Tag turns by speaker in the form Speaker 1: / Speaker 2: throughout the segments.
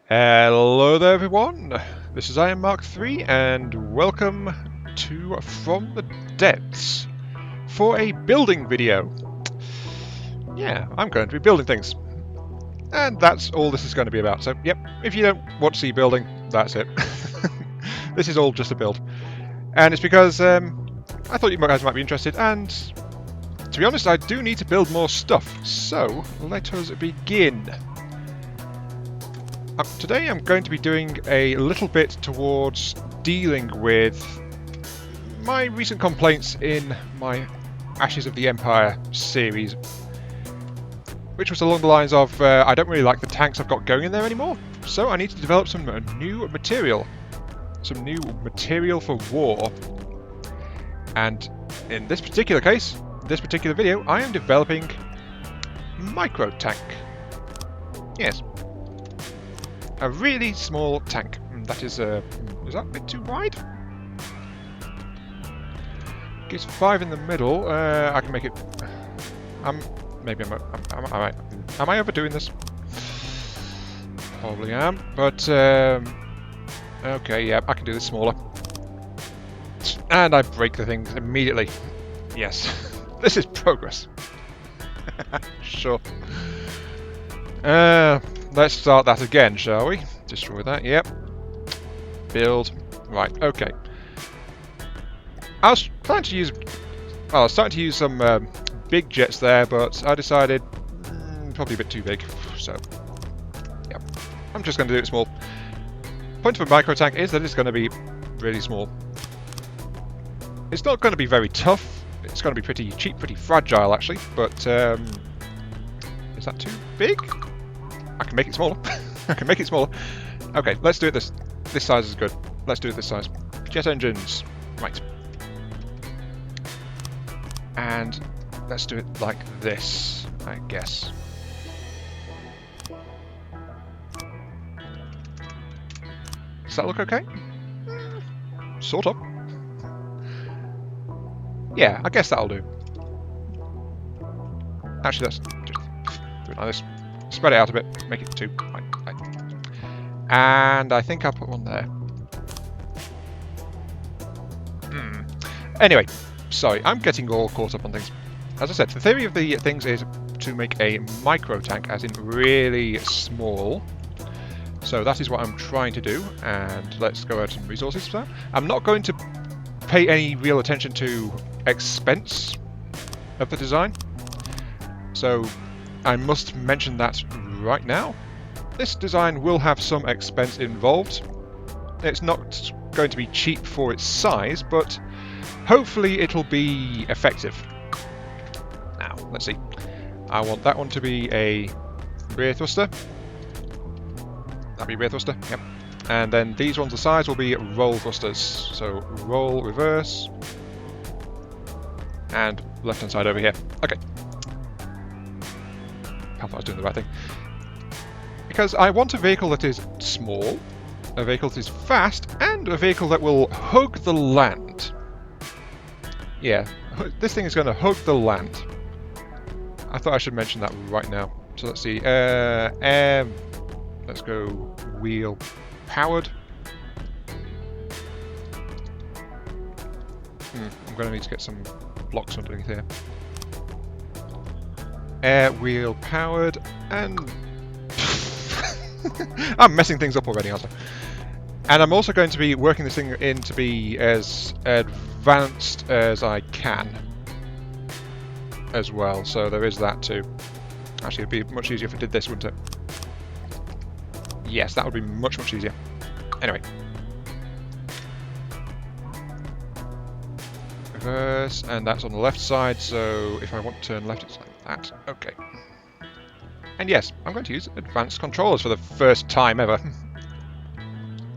Speaker 1: Hello there everyone, this is Mark 3 and welcome to From the Depths for a building video. Yeah, I'm going to be building things. And that's all this is going to be about. So, yep, if you don't want to see building, that's it. This is all just a build. And it's because I thought you guys might be interested, and to be honest, I do need to build more stuff. So, let us begin. Today I'm going to be doing a little bit towards dealing with my recent complaints in my Ashes of the Empire series, which was along the lines of I don't really like the tanks I've got going in there anymore, so I need to develop some new material for war. And in this particular case, this particular video, I am developing Microtank. Yes. A really small tank. That is that a bit too wide? Gives 5 in the middle. I can make it. Maybe am I overdoing this? Probably am. But okay, yeah, I can do this smaller. And I break the things immediately. Yes, this is progress. Sure. Let's start that again, shall we? Destroy that, yep. Build. Right, okay. I was planning to use... Well, I was starting to use some big jets there, but I decided probably a bit too big, so... Yep. I'm just going to do it small. Point of a Microtank is that it's going to be really small. It's not going to be very tough. It's going to be pretty cheap, pretty fragile, actually, but... is that too big? I can make it smaller. I can make it smaller. Okay, let's do it this size is good. Let's do it this size. Jet engines. Right. And let's do it like this, I guess. Does that look okay? Sort of. Yeah, I guess that'll do. Actually, let's just do it like this. Spread it out a bit, make it 2. Right. And I think I'll put one there. Anyway, sorry, I'm getting all caught up on things. As I said, the theory of the things is to make a micro tank, as in really small. So that is what I'm trying to do, and let's go out some resources for that. I'm not going to pay any real attention to expense of the design. So I must mention that right now. This design will have some expense involved. It's not going to be cheap for its size, but hopefully it'll be effective. Now, let's see. I want that one to be a rear thruster. That'll be rear thruster, yep. And then these ones, the size will be roll thrusters. So roll, reverse, and left-hand side over here. Okay. I thought I was doing the right thing. Because I want a vehicle that is small, a vehicle that is fast, and a vehicle that will hug the land. Yeah, this thing is going to hug the land. I thought I should mention that right now. So let's see. Let's go wheel powered. I'm going to need to get some blocks underneath here. Air wheel powered, and I'm messing things up already, aren't I? And I'm also going to be working this thing in to be as advanced as I can as well, so there is that too. Actually, it'd be much easier if I did this, wouldn't it? Yes, that would be much easier. Anyway. Reverse, and that's on the left side, so if I want to turn left, it's like that. Okay. And yes, I'm going to use advanced controllers for the first time ever.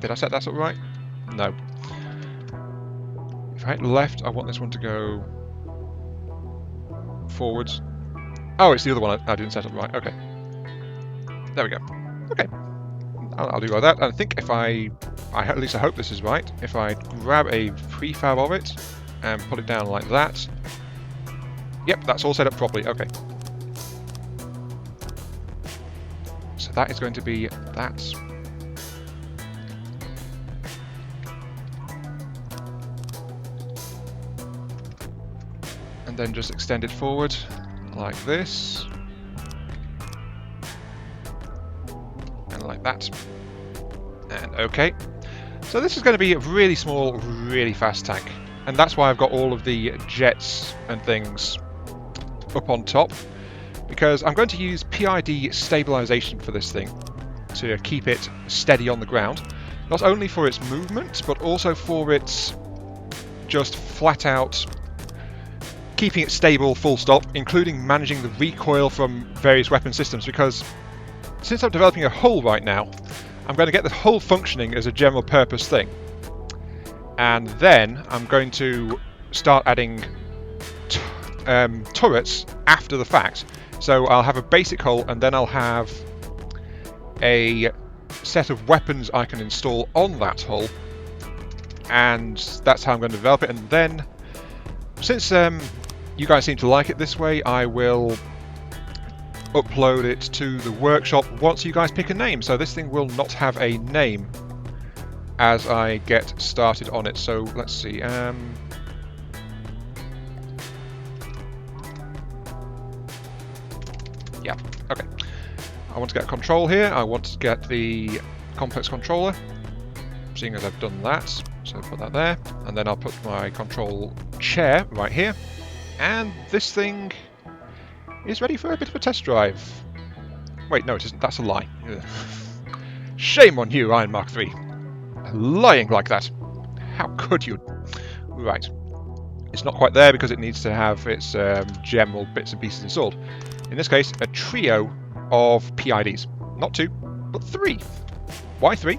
Speaker 1: Did I set that up right? No. If I hit left, I want this one to go forwards. Oh, it's the other one I didn't set up right. Okay. There we go. Okay. I'll do like that. And I think if at least I hope this is right, if I grab a prefab of it and put it down like that. Yep, that's all set up properly. Okay. So that is going to be that. then just extend it forward like this. And like that. And okay. So this is going to be a really small, really fast tank. And that's why I've got all of the jets and things up on top. Because I'm going to use PID stabilization for this thing to keep it steady on the ground. Not only for its movement, but also for its just flat out keeping it stable full stop, including managing the recoil from various weapon systems, because since I'm developing a hull right now, I'm going to get the hull functioning as a general purpose thing. And then I'm going to start adding turrets after the fact. So I'll have a basic hull, and then I'll have a set of weapons I can install on that hull, and that's how I'm going to develop it. And then, since you guys seem to like it this way, I will upload it to the workshop once you guys pick a name. So this thing will not have a name as I get started on it. So let's see. Yeah, okay. I want to get control here. I want to get the complex controller, seeing as I've done that. So put that there, and then I'll put my control chair right here. And this thing is ready for a bit of a test drive. Wait, no, it isn't. That's a lie. Shame on you, Iron Mark III. Lying like that. How could you? Right. It's not quite there because it needs to have its general bits and pieces installed. In this case, a trio of PIDs. Not 2, but 3. Why 3?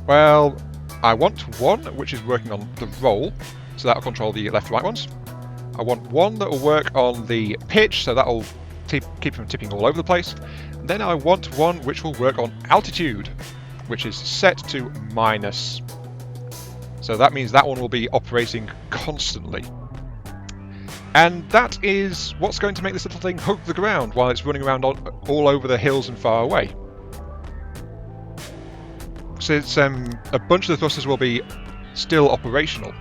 Speaker 1: Well, I want one which is working on the roll, so that'll control the left-right ones. I want one that will work on the pitch, so that'll keep from tipping all over the place. And then I want one which will work on altitude, which is set to -. So that means that one will be operating constantly. And that is what's going to make this little thing hug the ground while it's running around all over the hills and far away. Since a bunch of the thrusters will be still operational,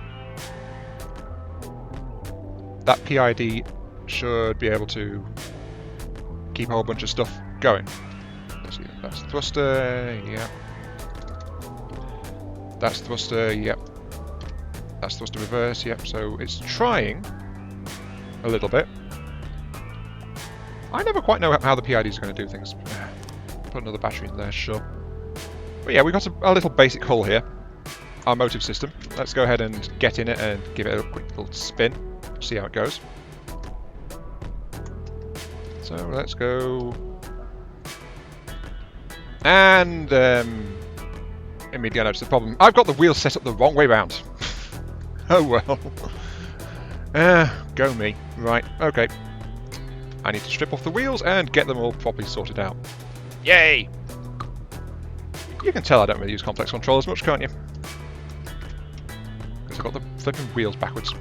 Speaker 1: that PID should be able to keep a whole bunch of stuff going. Let's see, that's thruster, yeah. That's thruster, yep. That's thruster reverse, yep. So it's trying a little bit. I never quite know how the PIDs are going to do things. Put another battery in there, sure. But yeah, we've got a little basic hull here. Our motive system. Let's go ahead and get in it and give it a quick little spin. See how it goes. So let's go. And immediately I notice the problem. I've got the wheels set up the wrong way round. Oh well. Go me. Right, okay. I need to strip off the wheels and get them all properly sorted out. Yay! You can tell I don't really use complex controllers much, can't you? Because I've got the flipping wheels backwards.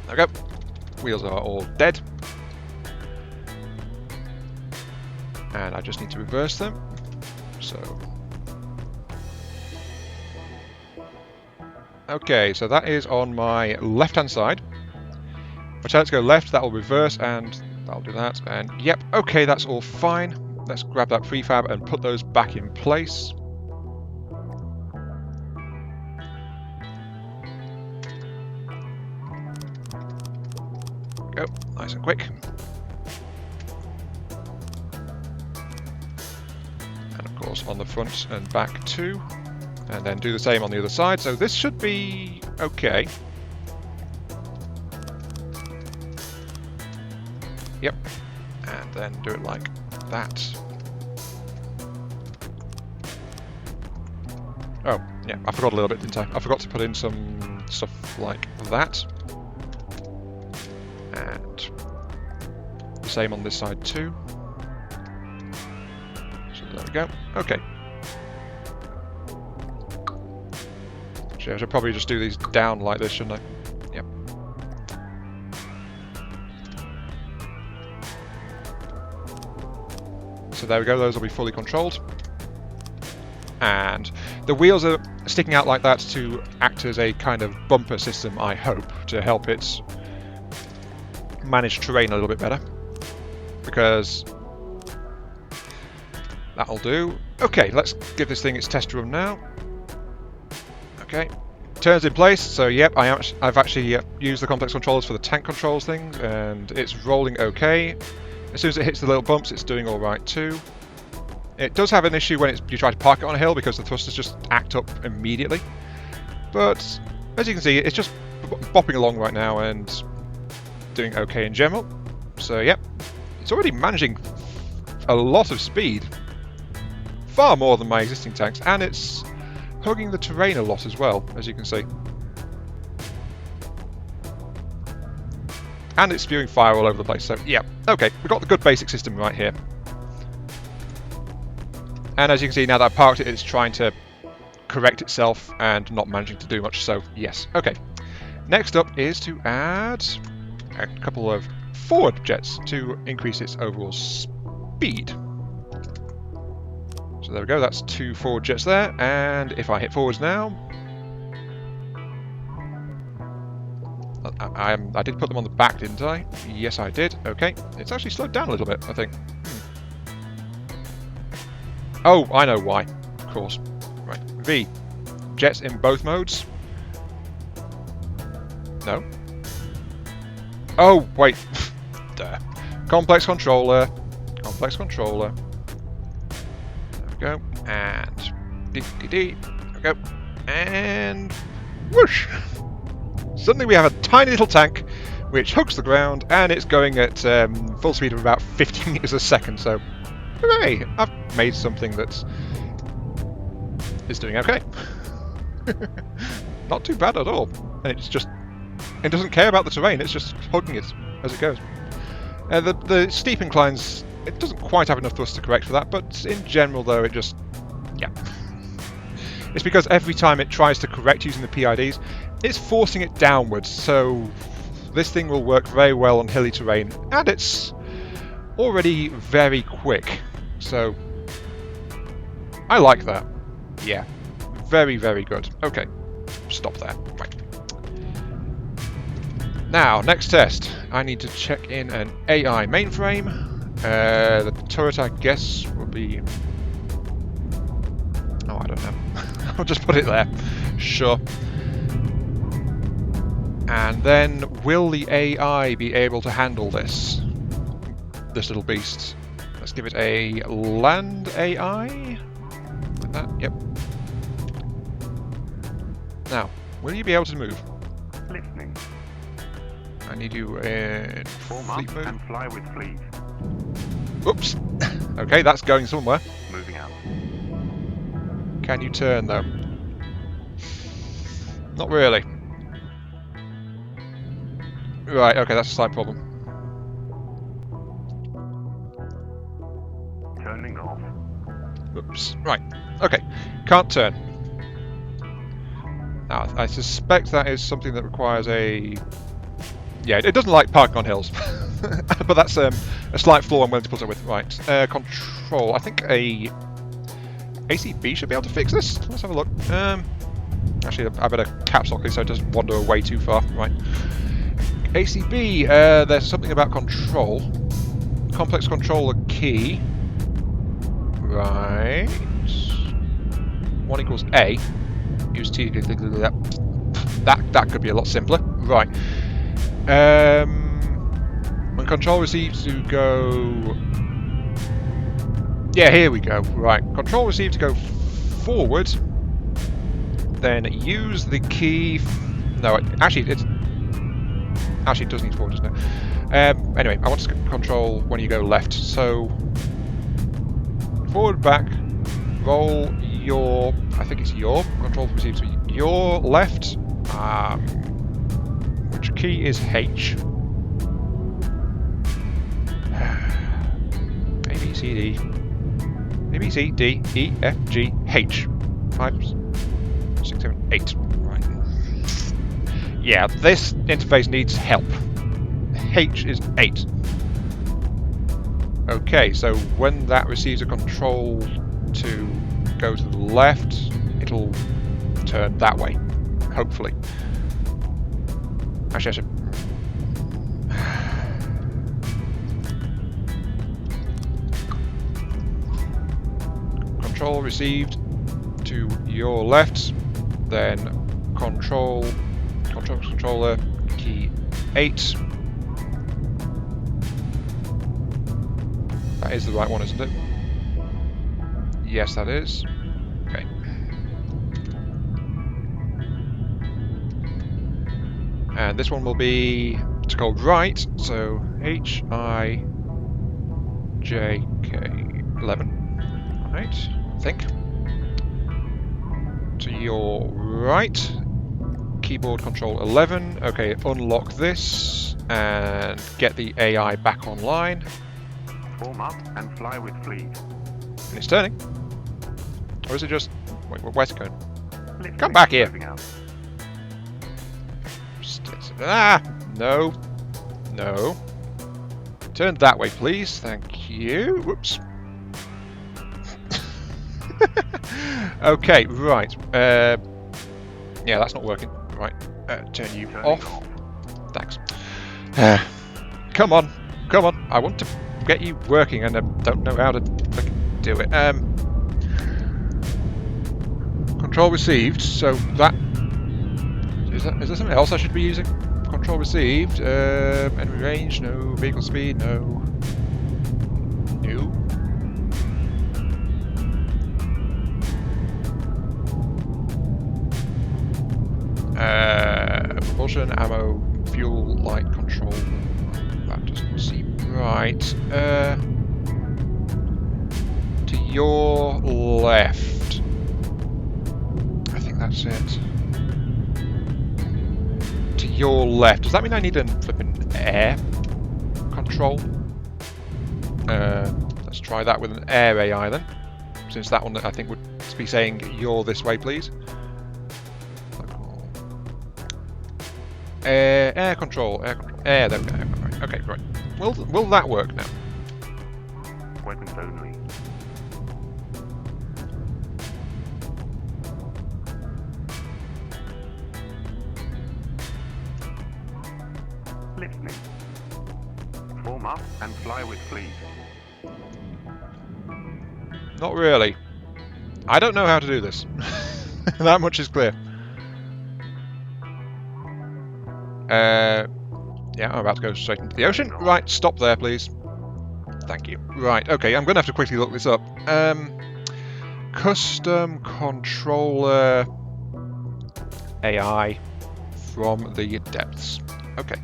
Speaker 1: There we go. Wheels are all dead. And I just need to reverse them. So... okay, so that is on my left-hand side. If I tell it to go left, that will reverse, and that'll do that. And yep, okay, that's all fine. Let's grab that prefab and put those back in place. Go, nice and quick. And of course on the front and back too. And then do the same on the other side. So this should be okay. Yep. And then do it like that. Oh, yeah, I forgot a little bit, didn't I? I forgot to put in some stuff like that. And the same on this side too. So there we go. Okay. I should probably just do these down like this, shouldn't I? Yep. So there we go, those will be fully controlled. And the wheels are sticking out like that to act as a kind of bumper system, I hope, to help it manage terrain a little bit better. Because that'll do. Okay, let's give this thing its test run now. Okay, turns in place. So yep, I've actually used the complex controllers for the tank controls thing, and it's rolling okay. As soon as it hits the little bumps, it's doing all right too. It does have an issue when you try to park it on a hill because the thrusters just act up immediately. But as you can see, it's just bopping along right now and doing okay in general. So yep, it's already managing a lot of speed, far more than my existing tanks, and it's hugging the terrain a lot as well, as you can see. And it's spewing fire all over the place, so yeah, okay, we've got the good basic system right here. And as you can see, now that I've parked it, it's trying to correct itself and not managing to do much, so yes. Okay, next up is to add a couple of forward jets to increase its overall speed. So there we go, that's 2 forward jets there, and if I hit forwards now, I did put them on the back, didn't I? Yes, I did. Okay, it's actually slowed down a little bit, I think. Oh, I know why. Of course. Right. V. Jets in both modes. No. Oh, wait. Duh. Complex controller. Complex controller. There we go. And D. There we go. And whoosh! Suddenly we have a tiny little tank which hooks the ground, and it's going at full speed of about 50 meters a second, so hooray! I've made something that is doing okay. Not too bad at all. And it doesn't care about the terrain, it's just hugging it as it goes. The steep inclines, it doesn't quite have enough thrust to correct for that, but in general though, it just, yeah. It's because every time it tries to correct using the PIDs, it's forcing it downwards, so this thing will work very well on hilly terrain, and it's already very quick, so I like that. Yeah, very, very good. Okay, stop there. Right. Now, next test. I need to check in an AI mainframe. The turret, I guess, will be... Oh, I don't know. I'll just put it there. Sure. And then, will the AI be able to handle this little beast? Let's give it a land AI. Like that, yep. Now, will you be able to move?
Speaker 2: Listening.
Speaker 1: I need you in
Speaker 2: Form
Speaker 1: fleet
Speaker 2: up
Speaker 1: mode.
Speaker 2: and fly with fleet.
Speaker 1: Oops. Okay, that's going somewhere.
Speaker 2: Moving out.
Speaker 1: Can you turn though? Not really. Right, okay, that's a slight problem.
Speaker 2: Turning off.
Speaker 1: Oops. Right. Okay. Can't turn. Now, I suspect that is something that requires a... Yeah, it doesn't like parking on hills. But that's a slight flaw I'm willing to put up with. Right. Control. I think a ACB should be able to fix this. Let's have a look. Actually, I better caps lock it so it doesn't wander away too far. Right. ACB, there's something about control. Complex controller key. Right. 1 equals A. Use T. That could be a lot simpler. Right. When control receives to go... Yeah, here we go. Right. Control received to go forward. Then use the key... No, actually, it does need forward, doesn't it? Anyway, I want to control when you go left. So, forward, back, roll your... I think it's your. Control receives to your left. Which key is H? A, B, C, D. A, B, C, D, E, F, G, H. 5, 6, 7, 8. Right. Yeah, this interface needs help. H is 8. Okay, so when that receives a control to go to the left, it'll turn that way. Hopefully. Actually, I should... Control received to your left, then controller key 8. That is the right one, isn't it? Yes, that is. Okay. And this one will be to go right, so HIJK11. Right, I think. To your right, keyboard control 11. Okay, unlock this and get the AI back online.
Speaker 2: Form up and fly with fleet.
Speaker 1: And it's turning. Or is it just... Wait, where's it going?
Speaker 2: Lifting.
Speaker 1: Come back here.
Speaker 2: Moving out.
Speaker 1: Ah! No. No. Turn that way, please. Thank you. Whoops. Okay, right. Yeah, that's not working. Right. Turn you
Speaker 2: Turning
Speaker 1: off. Thanks. Come on. Come on. I want to get you working and I don't know how to do it. Control received, so that... Is there something else I should be using? Control received. Enemy range, no. Vehicle speed, no. New. Propulsion, ammo, fuel, light control. That doesn't seem right. To your left. I think that's it. To your left. Does that mean I need a flipping air control? Let's try that with an air AI then. Since that one I think would be saying you're this way, please. Air control, air control. There we go. Right. Okay, right. Will that work now?
Speaker 2: Weapons only. Listening. Form up and fly with fleet.
Speaker 1: Not really. I don't know how to do this. That much is clear. Yeah, I'm about to go straight into the ocean. Right, stop there, please. Thank you. Right, okay, I'm going to have to quickly look this up. Custom controller AI from the depths. Okay.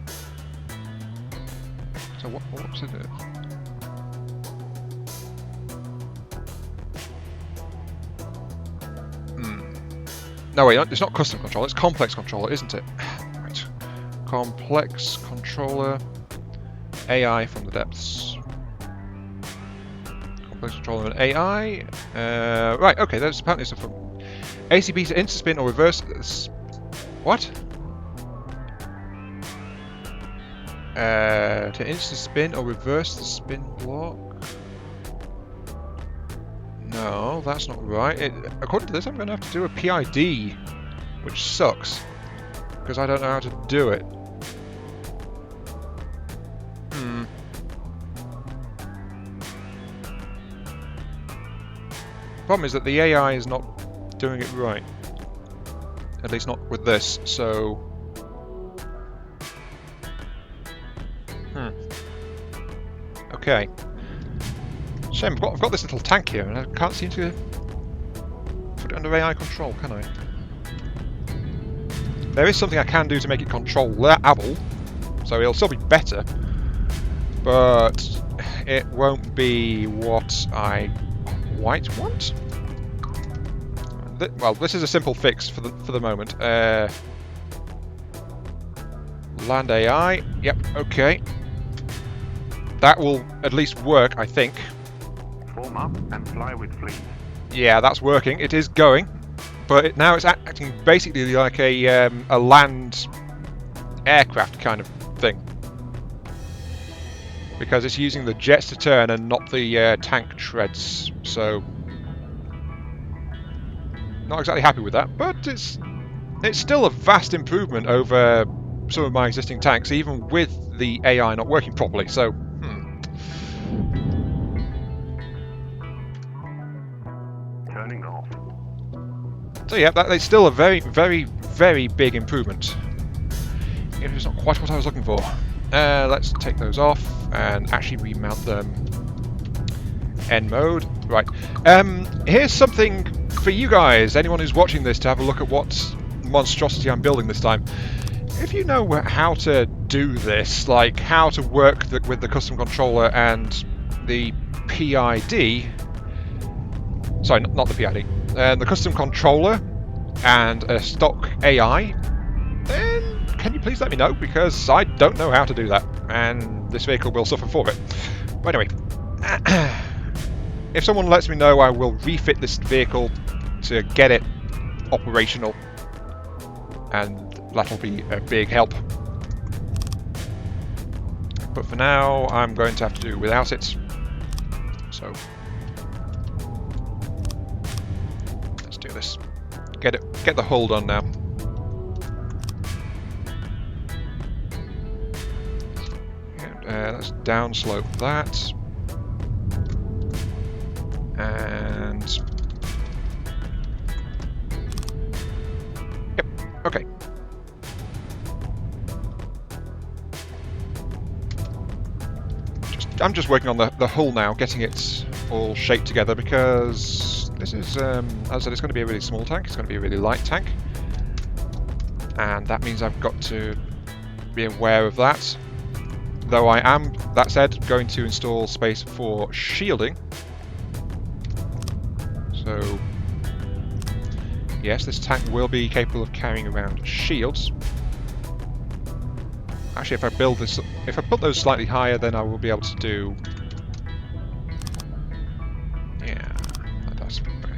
Speaker 1: So what's it do? No, wait, it's not custom controller, it's complex controller, isn't it? Right. Complex controller AI from the depths. Complex controller and AI. Right, okay, there's apparently stuff from ACB to insta-spin or reverse. What? To insta-spin or reverse the spin block. No, that's not right. According to this, I'm going to have to do a PID, which sucks, because I don't know how to do it. Problem is that the AI is not doing it right. At least not with this, so... Okay. Shame, I've got this little tank here and I can't seem to put it under AI control, can I? There is something I can do to make it control level, so it'll still be better, but it won't be what I quite want. Well, this is a simple fix for the moment. Land AI, yep, okay. That will at least work, I think.
Speaker 2: Form up and fly with fleet.
Speaker 1: Yeah, that's working. It is going, but now it's acting basically like a land aircraft kind of thing, because it's using the jets to turn and not the tank treads. So Not exactly happy with that, but it's still a vast improvement over some of my existing tanks, even with the AI not working properly. So,
Speaker 2: Turning off.
Speaker 1: So yeah, it's still a very, very, very big improvement. Even if it's not quite what I was looking for. Let's take those off and actually remount them. End mode. Right. Here's something for you guys, anyone who's watching this, to have a look at what monstrosity I'm building this time. If you know how to do this, like how to work with the custom controller and the PID, sorry, not the PID, the custom controller and a stock AI, then can you please let me know, because I don't know how to do that, and this vehicle will suffer for it. But anyway, if someone lets me know, I will refit this vehicle to get it operational, and that'll be a big help. But for now, I'm going to have to do without it. So let's do this. Get the hull done now. Let's downslope that. And yep, okay. I'm just working on the hull now, getting it all shaped together, because this is, as I said, it's going to be a really small tank, it's going to be a really light tank, and that means I've got to be aware of that. Though I am, that said, going to install space for shielding. So yes, this tank will be capable of carrying around shields. Actually, if I put those slightly higher, then I will be able to do. Yeah, that's okay.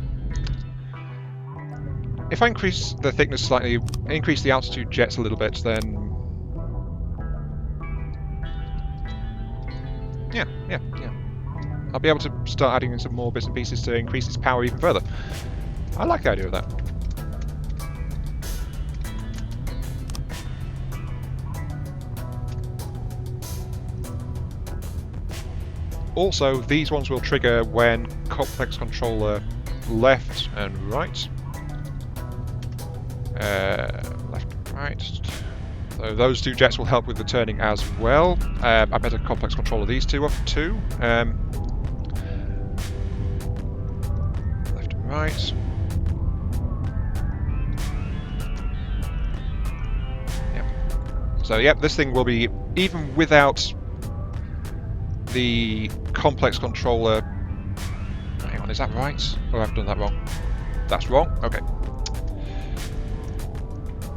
Speaker 1: If I increase the thickness slightly, increase the altitude jets a little bit, then yeah, I'll be able to start adding in some more bits and pieces to increase its power even further. I like the idea of that. Also, these ones will trigger when complex controller left and right. Left and right. So those two jets will help with the turning as well. I better complex controller these two up too. Left and right. Yep. So yep, this thing will be, even without the complex controller. Hang on, is that right? Or I've done that wrong? That's wrong? Okay.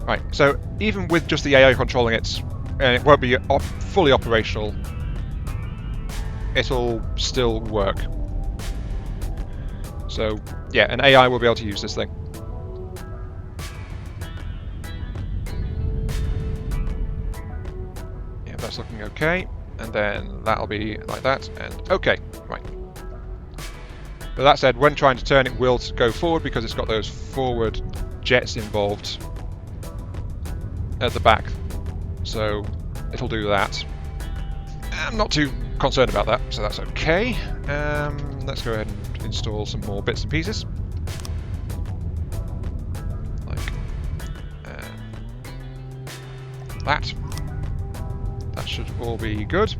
Speaker 1: Right, so even with just the AI controlling it, and it won't be fully operational, it'll still work. So yeah, an AI will be able to use this thing. Yeah, that's looking okay. And then that'll be like that, and okay, right. But that said, when trying to turn, it will go forward because it's got those forward jets involved at the back, so it'll do that. I'm not too concerned about that, so that's okay. Let's go ahead and install some more bits and pieces. Like that. That should all be good.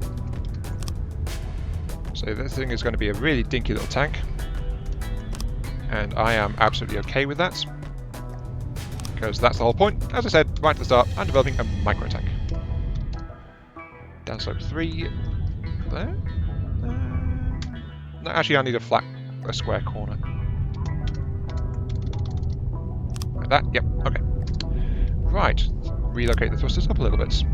Speaker 1: So this thing is going to be a really dinky little tank, and I am absolutely okay with that, because that's the whole point. As I said right at the start, I'm developing a Microtank. Downslope 3 there. No, actually I need a square corner. Like that, yep, okay. Right, relocate the thrusters up a little bit.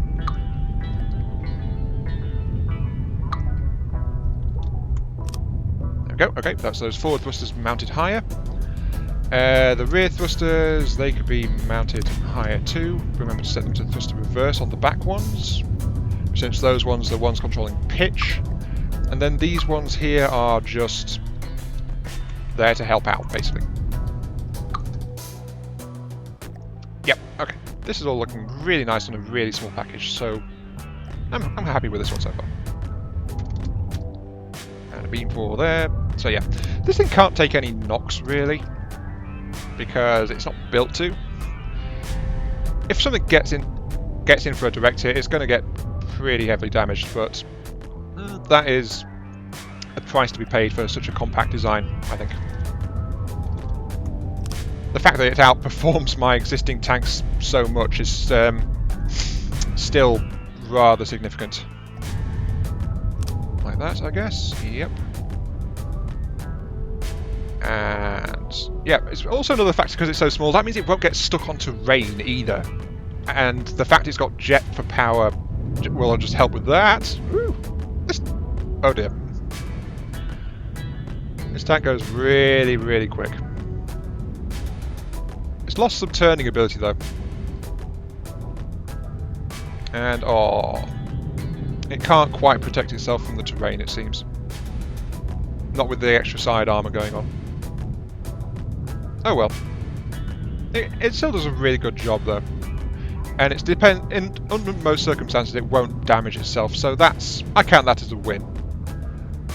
Speaker 1: Go. Okay, that's those forward thrusters mounted higher. The rear thrusters, they could be mounted higher too. Remember to set them to thruster reverse on the back ones, since those ones are the ones controlling pitch. And then these ones here are just there to help out, basically. this is all looking really nice on a really small package, so I'm happy with this one so far. And a beam for there. So yeah, this thing can't take any knocks really, because it's not built to. If something gets in for a direct hit, it's going to get pretty heavily damaged, but that is a price to be paid for such a compact design, I think. The fact that it outperforms my existing tanks so much is still rather significant. Like that, I guess. Yep. And yeah, it's also another factor because it's so small. That means it won't get stuck on terrain either. And the fact it's got jet for power will just help with that. Woo. Oh dear. This tank goes really, really quick. It's lost some turning ability though. And it can't quite protect itself from the terrain, it seems. Not with the extra side armor going on. Oh well. It still does a really good job though. And it's under most circumstances it won't damage itself, so I count that as a win.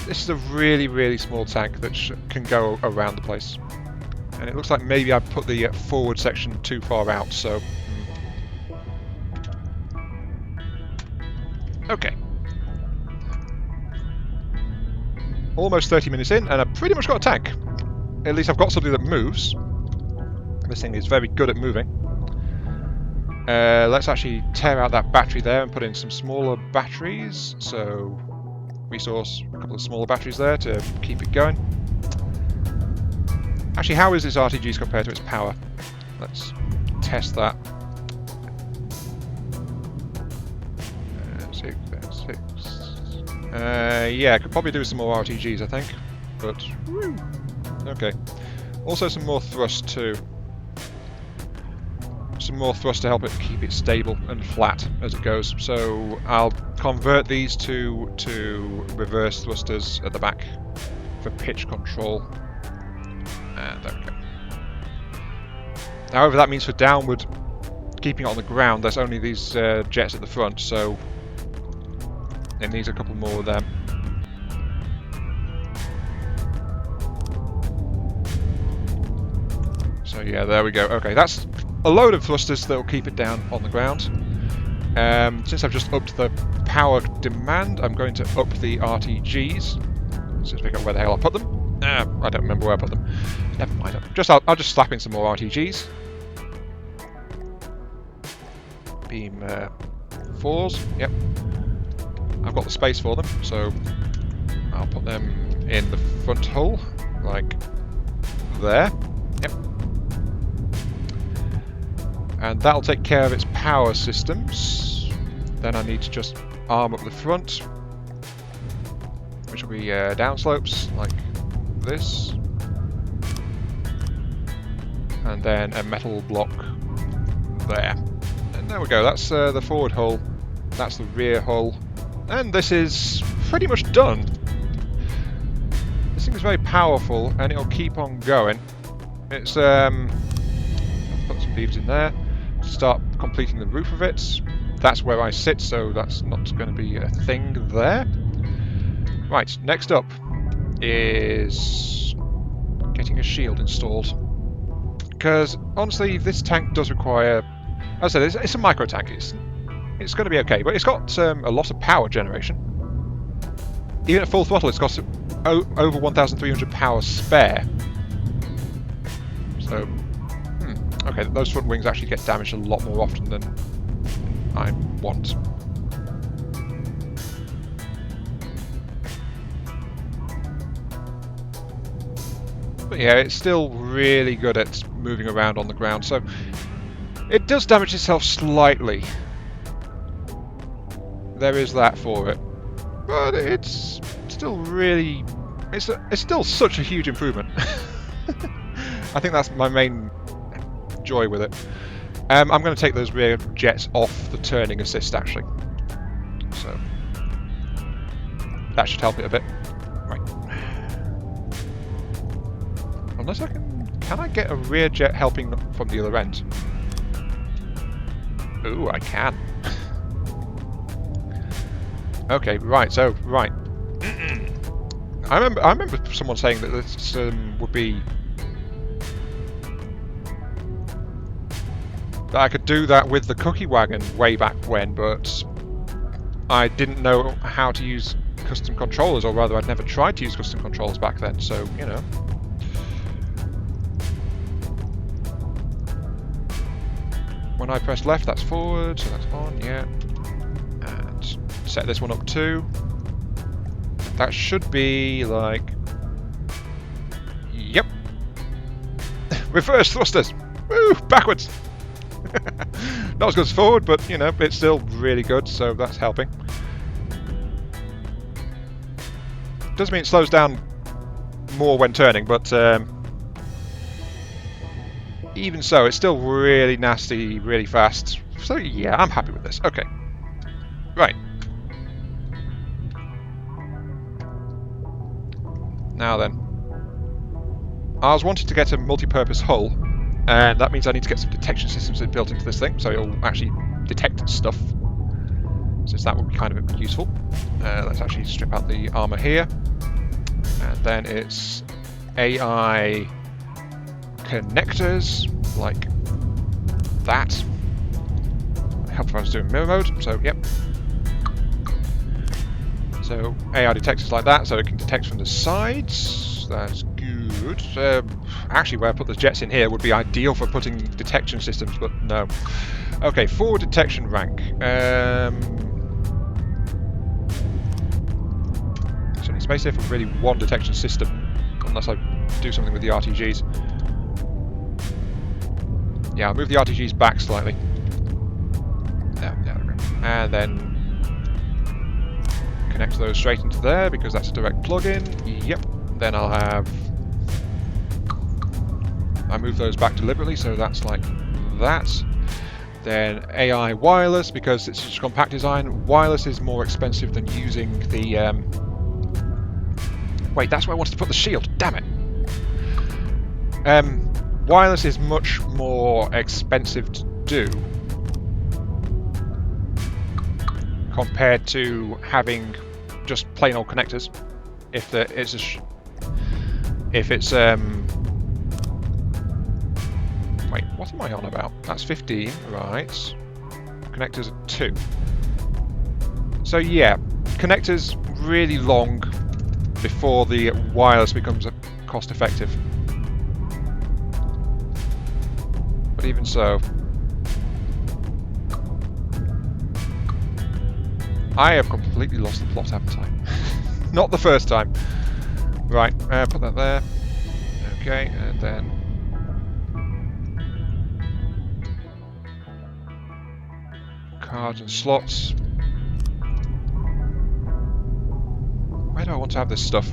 Speaker 1: This is a really, really small tank that can go around the place. And it looks like maybe I put the forward section too far out, so... Okay. Almost 30 minutes in, and I've pretty much got a tank. At least I've got something that moves. This thing is very good at moving. Let's actually tear out that battery there and put in some smaller batteries. So, resource a couple of smaller batteries there to keep it going. Actually, how is its RTGs compared to its power? Let's test that. 6. Yeah, I could probably do some more RTGs, I think. But, woo, okay. Also some more thrust too. Some more thrust to help it keep it stable and flat as it goes. So I'll convert these to reverse thrusters at the back for pitch control. And there we go. However, that means for downward, keeping it on the ground, there's only these jets at the front, so it needs a couple more of them. So yeah, there we go. Okay, that's a load of thrusters that will keep it down on the ground. Since I've just upped the power demand, I'm going to up the RTGs. Let's just figure out where the hell I put them. I don't remember where I put them. Never mind. I'll just slap in some more RTGs. Beam 4s. Yep. I've got the space for them, so I'll put them in the front hull, like there. Yep. And that'll take care of its power systems. Then I need to just arm up the front, which will be downslopes like this, and then a metal block there. And there we go. That's the forward hull. That's the rear hull, and this is pretty much done. This thing is very powerful, and it'll keep on going. It's I'll put some beams in there. Start completing the roof of it. That's where I sit, so that's not going to be a thing there. Right, next up is getting a shield installed. Because honestly, this tank does require, as I said, it's a micro tank. It's going to be okay, but it's got a lot of power generation. Even at full throttle, it's got over 1,300 power spare. So. Okay, those front wings actually get damaged a lot more often than I want. But yeah, it's still really good at moving around on the ground, so it does damage itself slightly. There is that for it. But it's still really... It's still such a huge improvement. I think that's my main joy with it. I'm going to take those rear jets off the turning assist actually, so that should help it a bit. Right. Unless can I get a rear jet helping from the other end? Ooh, I can. Okay, right. So, right. I remember someone saying that this would be that I could do that with the cookie wagon way back when, but I didn't know how to use custom controllers, or rather, I'd never tried to use custom controllers back then. So, you know. When I press left, that's forward, so that's on, yeah. And set this one up too. That should be like... Yep. Reverse thrusters. Woo! Backwards. Not as good as forward, but, you know, it's still really good, so that's helping. Does mean it slows down more when turning, but... even so, it's still really nasty, really fast. So yeah, I'm happy with this. Okay. Right. Now then. I was wanting to get a multi-purpose hull, and that means I need to get some detection systems built into this thing, so it'll actually detect stuff. Since that would be kind of useful. Let's actually strip out the armor here. And then it's AI... connectors, like that. Help if I was doing mirror mode, so yep. So AI detectors like that, so it can detect from the sides. That's good. Actually, where I put the jets in here would be ideal for putting detection systems, but no. Okay, forward detection rank. So it's basically for really one detection system, unless I do something with the RTGs. Yeah, I'll move the RTGs back slightly. There we go. And then connect those straight into there because that's a direct plug-in. Yep. Then I'll have... I move those back deliberately, so that's like that. Then AI wireless, because it's just compact design. Wireless is more expensive than using the... Wait, that's where I wanted to put the shield. Damn it. Wireless is much more expensive to do compared to having just plain old connectors. If it's wait, what am I on about? That's 15, right? Connectors are 2. So yeah, connectors really long before the wireless becomes cost effective. Even so, I have completely lost the plot, haven't I? Not the first time. Right, put that there. Okay, and then cards and slots. Where do I want to have this stuff?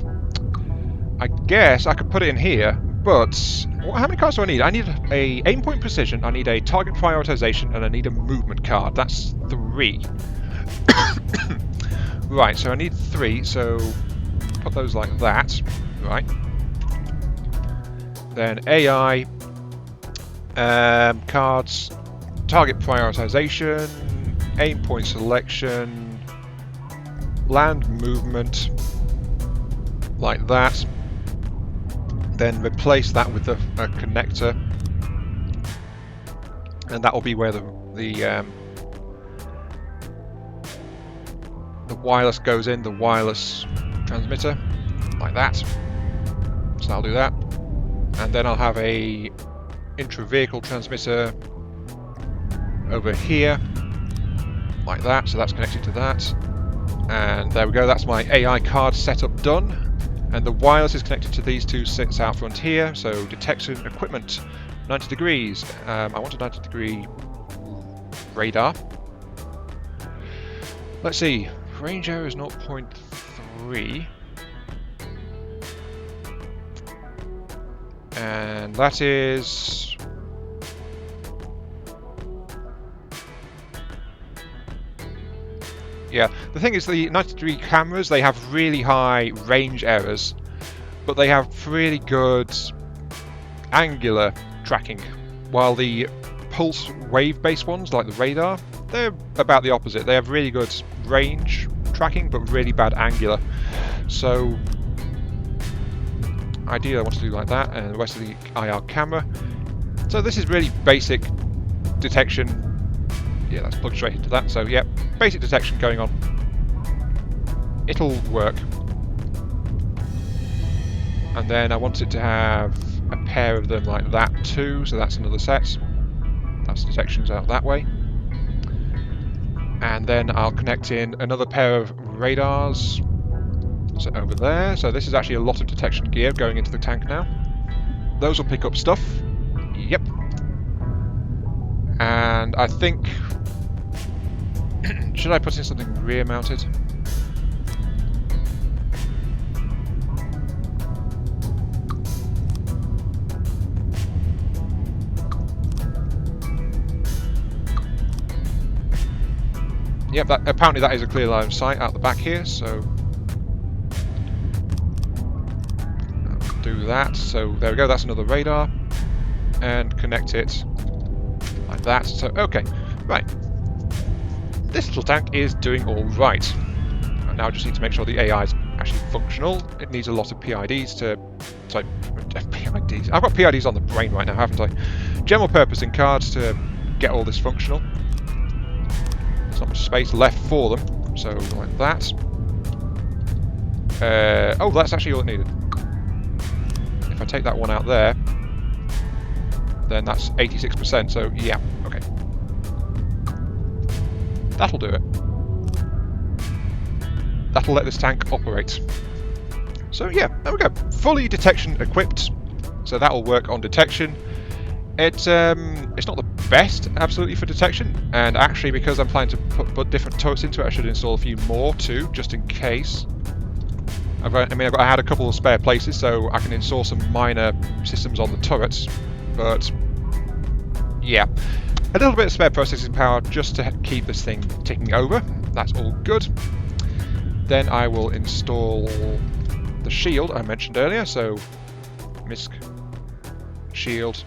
Speaker 1: I guess I could put it in here, but how many cards do I need? I need a aim point precision, I need a target prioritization, and I need a movement card. That's 3. Right, so I need 3, so put those like that. Right. Then AI, cards, target prioritization, aim point selection, land movement, like that. Then replace that with a connector, and that will be where the wireless goes in, the wireless transmitter, like that. So I'll do that, and then I'll have a intra-vehicle transmitter over here, like that. So that's connected to that, and there we go. That's my AI card setup done. And the wireless is connected to these two sits out front here. So detection equipment, 90 degrees. I want a 90-degree radar. Let's see. Range error is 0.3. And that is... Yeah, the thing is, the 90-degree cameras, they have really high range errors, but they have really good angular tracking, while the pulse wave-based ones, like the radar, they're about the opposite. They have really good range tracking, but really bad angular. So ideally I want to do like that, and the rest of the IR camera. So this is really basic detection. Yeah, that's plugged straight into that. So yeah, basic detection going on. It'll work. And then I want it to have a pair of them like that too, so that's another set. That's detections out that way. And then I'll connect in another pair of radars, so over there. So this is actually a lot of detection gear going into the tank now. Those will pick up stuff. Yep. And I think... should I put in something rear mounted? Yep, apparently that is a clear line of sight out the back here, so I'll do that. So there we go, that's another radar, and connect it like that. So okay, right. This little tank is doing all right. And now I just need to make sure the AI is actually functional. It needs a lot of PIDs to... sorry, PIDs. I've got PIDs on the brain right now, haven't I? General purpose in cards to get all this functional. There's not much space left for them, so like that. Oh, that's actually all it needed. If I take that one out there, then that's 86%, so yeah, okay. That'll do it. That'll let this tank operate. So yeah, there we go. Fully detection equipped, so that'll work on detection. It's not the best, absolutely, for detection, and actually because I'm planning to put different turrets into it, I should install a few more too, just in case. I had a couple of spare places, so I can install some minor systems on the turrets, but yeah. A little bit of spare processing power just to keep this thing ticking over. That's all good. Then I will install the shield I mentioned earlier, so MISC shield.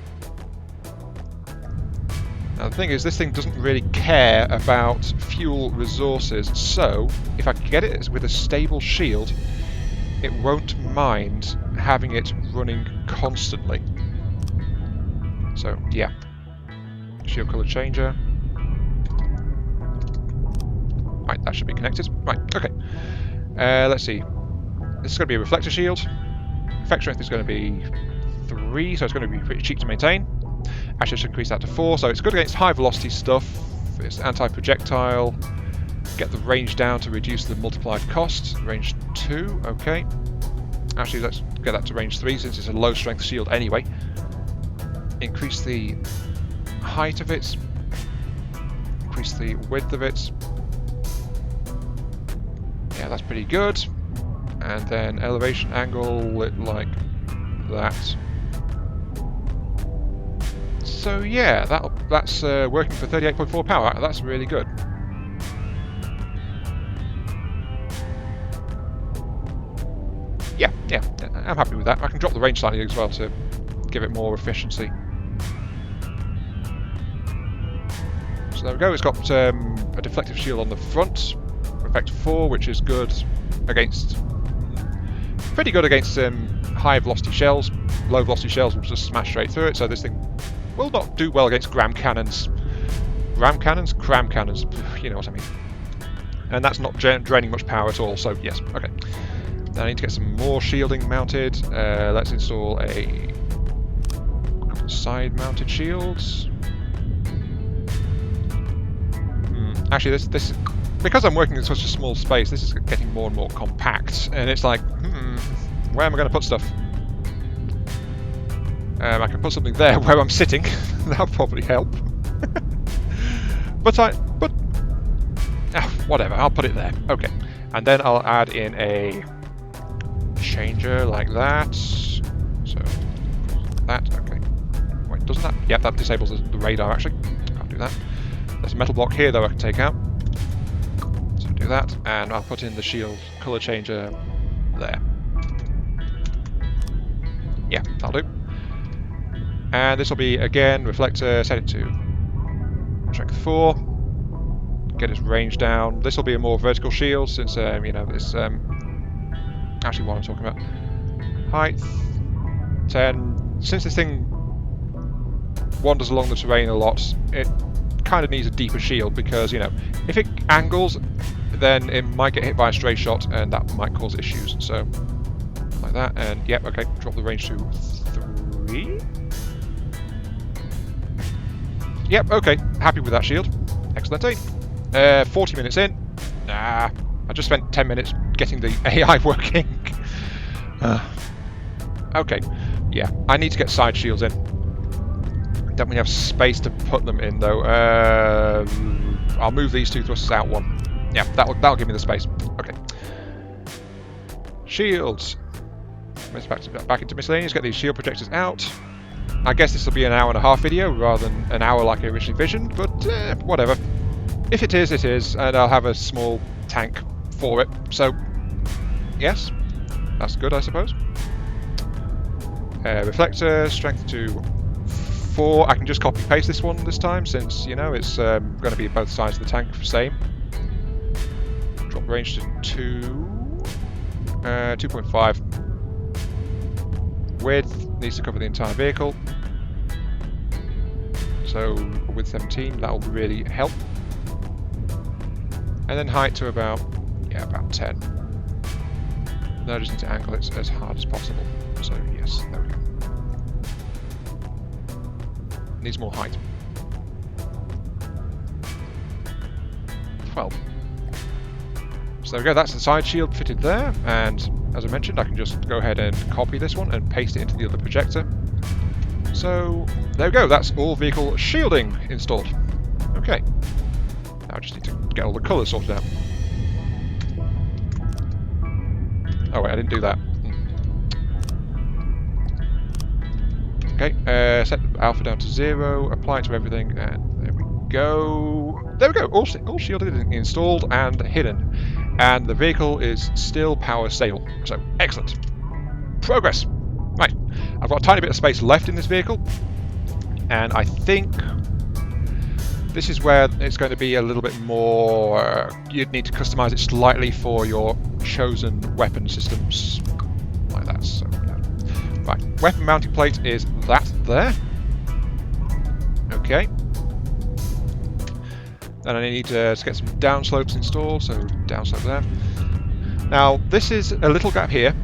Speaker 1: Now the thing is, this thing doesn't really care about fuel resources, so if I can get it with a stable shield, it won't mind having it running constantly. So yeah, shield color changer. Right, that should be connected. Right, okay. Let's see. This is going to be a reflector shield. Effect strength is going to be 3, so it's going to be pretty cheap to maintain. Actually, I should increase that to 4, so it's good against high velocity stuff. It's anti-projectile. Get the range down to reduce the multiplied cost. Range 2, okay. Actually, let's get that to range 3 since it's a low strength shield anyway. Increase the height of it. Increase the width of it. Yeah, that's pretty good. And then elevation angle, it like that. So yeah, that's working for 38.4 power. That's really good. Yeah, I'm happy with that. I can drop the range slightly as well to give it more efficiency. So there we go. It's got a deflective shield on the front, effect 4, which is good against, pretty good against high velocity shells. Low velocity shells will just smash straight through it. So this thing will not do well against gram cannons. Ram cannons? Cram cannons. You know what I mean. And that's not draining much power at all, so yes, okay. Now I need to get some more shielding mounted. Let's install a couple of side mounted shields. Actually, this because I'm working in such a small space, this is getting more and more compact, and it's like, where am I going to put stuff? I can put something there where I'm sitting. That'll probably help. but whatever. I'll put it there. Okay, and then I'll add in a changer like that. So that. Okay. Wait, doesn't that? Yeah, that disables the radar. Actually, I'll do that. There's a metal block here though I can take out. So do that, and I'll put in the shield color changer there. Yeah, that'll do. And this will be, again, reflector, set it to strength 4. Get its range down. This will be a more vertical shield since, you know, it's actually what I'm talking about. Height 10. Since this thing wanders along the terrain a lot, it kind of needs a deeper shield because, you know, if it angles, then it might get hit by a stray shot and that might cause issues. So, like that, and yep, okay, drop the range to 3. Yep, okay, happy with that shield. Excellent. 40 minutes in. Nah, I just spent 10 minutes getting the AI working. Okay, yeah, I need to get side shields in. Don't we have space to put them in though? I'll move these 2 thrusters out 1. Yeah, that'll give me the space. Okay. Shields. Back into miscellaneous. Get these shield projectors out. I guess this will be an hour-and-a-half video rather than an hour like I originally visioned, but whatever. If it is, it is, and I'll have a small tank for it. So, yes, that's good, I suppose. Reflector, strength to 4. I can just copy-paste this one this time, since, you know, it's going to be both sides of the tank same. Drop range to 2.5. Width needs to cover the entire vehicle. So with 17, that will really help. And then height to about 10. Now I just need to angle it as hard as possible. So yes, there we go. Needs more height. 12. So there we go, that's the side shield fitted there, and as I mentioned, I can just go ahead and copy this one and paste it into the other projector. So there we go, that's all vehicle shielding installed. Okay, now I just need to get all the colours sorted out. Oh wait, I didn't do that. Okay, set alpha down to 0, apply it to everything, and there we go. There we go, all shielded, installed, and hidden. And the vehicle is still power stable. So, excellent. Progress. Right, I've got a tiny bit of space left in this vehicle. And I think this is where it's going to be a little bit more... you'd need to customize it slightly for your chosen weapon systems. Like that, so yeah. Right, weapon mounting plate is that there. Okay. Then I need to get some downslopes installed, so downslope there. Now, this is a little gap here,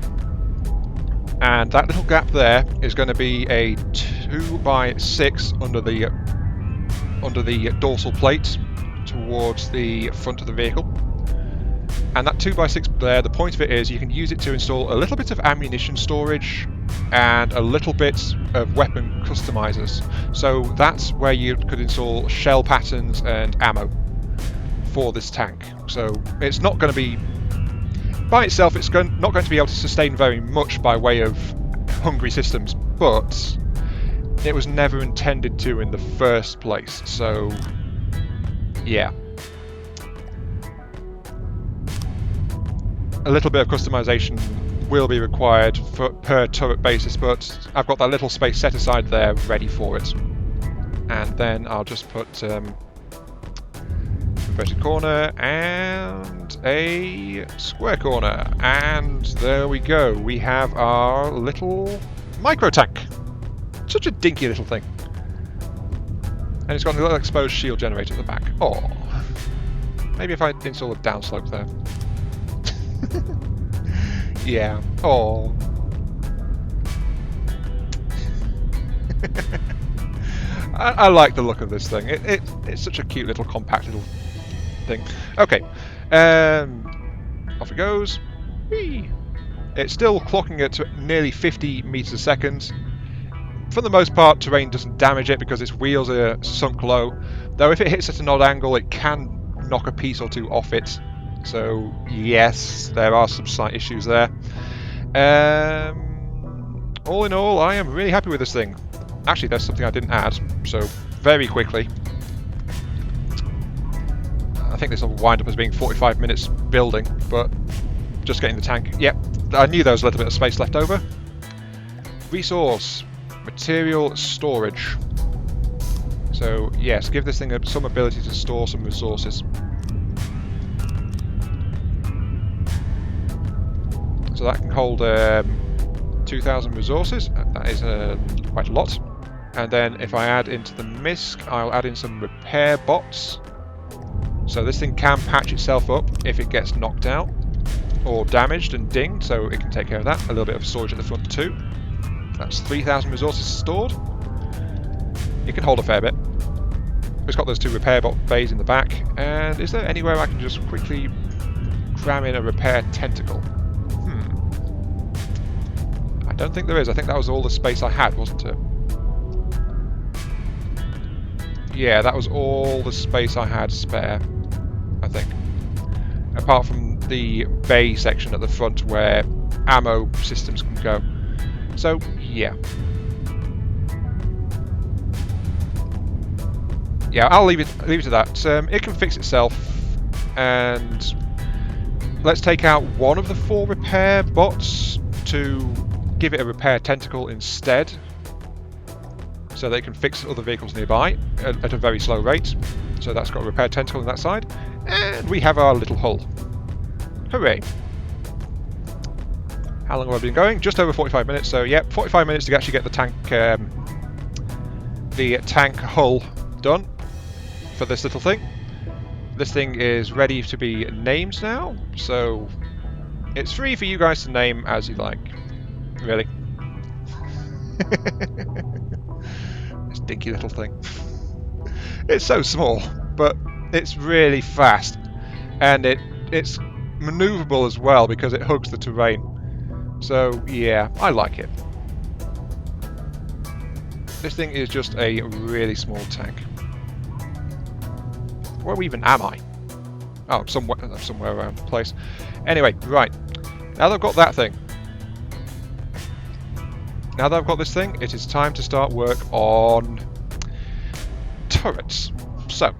Speaker 1: and that little gap there is going to be a 2x6 under the dorsal plate towards the front of the vehicle. And that 2x6 there, the point of it is you can use it to install a little bit of ammunition storage and a little bit of weapon customizers. So that's where you could install shell patterns and ammo for this tank. So it's not going to be, by itself, it's not going to be able to sustain very much by way of hungry systems, but it was never intended to in the first place. So yeah. A little bit of customization will be required per turret basis, but I've got that little space set aside there ready for it. And then I'll just put inverted corner and a square corner. And there we go. We have our little Microtank. Such a dinky little thing. And it's got a little exposed shield generator at the back. Oh, maybe if I install a downslope there. Yeah. Oh. I like the look of this thing. It's such a cute little compact little thing. Okay. Off it goes. Whee! It's still clocking at nearly 50 meters a second. For the most part, terrain doesn't damage it because its wheels are sunk low. Though if it hits at an odd angle, it can knock a piece or two off it. So yes, there are some slight issues there. All in all, I am really happy with this thing. Actually, there's something I didn't add, so very quickly. I think this will wind up as being 45 minutes building, but just getting the tank. Yep, I knew there was a little bit of space left over. Resource, material storage. So yes, give this thing some ability to store some resources. So that can hold 2,000 resources. That is quite a lot. And then if I add into the MISC, I'll add in some repair bots. So this thing can patch itself up if it gets knocked out or damaged and dinged, so it can take care of that. A little bit of storage at the front too. That's 3,000 resources stored. It can hold a fair bit. It's got those 2 repair bot bays in the back. And is there anywhere I can just quickly cram in a repair tentacle? I don't think there is. I think that was all the space I had, wasn't it? Yeah, that was all the space I had spare, I think. Apart from the bay section at the front where ammo systems can go. So, yeah. Yeah, I'll leave it to that. It can fix itself, and let's take out one of the 4 repair bots to give it a repair tentacle instead, so they can fix other vehicles nearby at a very slow rate. So that's got a repair tentacle on that side, and we have our little hull. Hooray! How long have I been going? Just over 45 minutes. So yeah, 45 minutes to actually get the tank hull done for this little thing. This thing is ready to be named now, so it's free for you guys to name as you like. Really. This dinky little thing. It's so small, but it's really fast, and it's maneuverable as well because it hugs the terrain. So yeah, I like it. This thing is just a really small tank. Where even am I? Oh, somewhere around the place. Anyway, right. Now that I've got that thing. Now that I've got this thing, it is time to start work on turrets. So,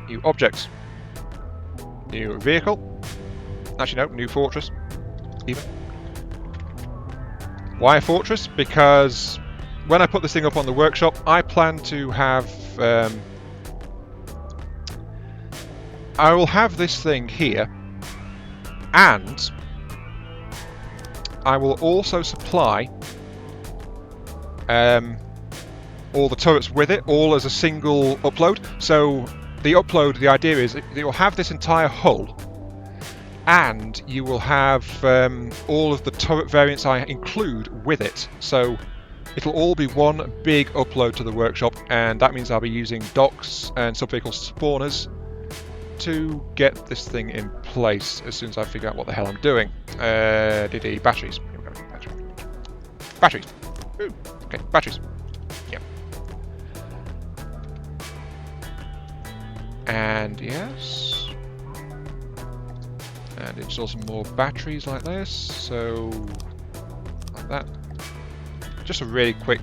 Speaker 1: new objects, new vehicle, actually no, new fortress, even. Why a fortress? Because when I put this thing up on the workshop, I plan to have, I will have this thing here, and I will also supply all the turrets with it, all as a single upload. So the upload, the idea is that you'll have this entire hull, and you will have all of the turret variants I include with it. So it'll all be one big upload to the workshop, and that means I'll be using docks and sub-vehicle spawners to get this thing in place as soon as I figure out what the hell I'm doing. Batteries. Here we go. Batteries. Ooh, okay, batteries. Yep. And yes. And install some more batteries like this. So, like that. Just a really quick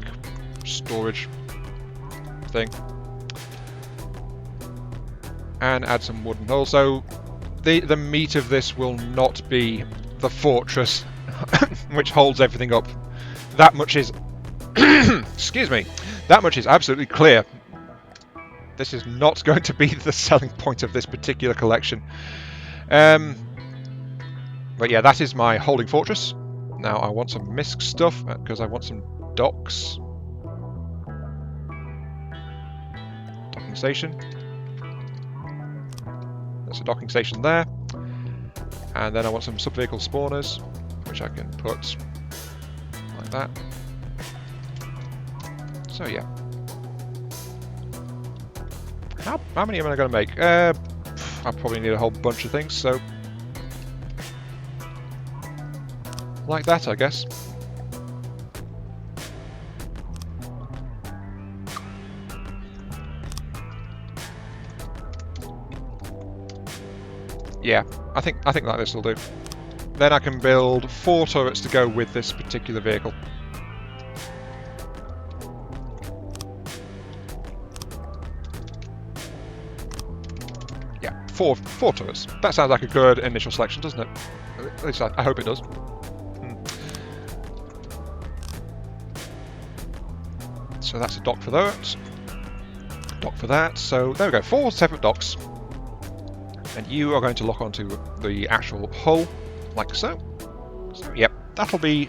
Speaker 1: storage thing. And add some wooden hulls. So the meat of this will not be the fortress which holds everything up. That much is excuse me, that much is absolutely clear. This is not going to be the selling point of this particular collection. But yeah, that is my holding fortress. Now I want some MISC stuff because I want some docks. Docking station. There's a docking station there. And then I want some sub-vehicle spawners, which I can put like that. So yeah. How many am I going to make? I probably need a whole bunch of things, so like that, I guess. Yeah, I think like this will do. Then I can build 4 turrets to go with this particular vehicle. Yeah, four turrets. That sounds like a good initial selection, doesn't it? At least I hope it does. So that's a dock for that. Dock for that. So there we go, 4 separate docks. And you are going to lock onto the actual hull, like so. So, yep, that'll be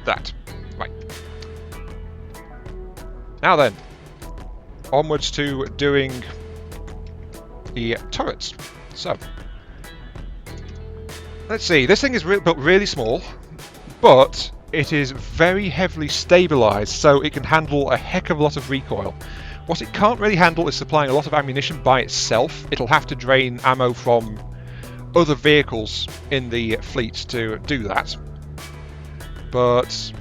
Speaker 1: that. Right. Now then, onwards to doing the turrets. So, let's see, this thing is built really small, but it is very heavily stabilized, so it can handle a heck of a lot of recoil. What it can't really handle is supplying a lot of ammunition by itself. It'll have to drain ammo from other vehicles in the fleet to do that. But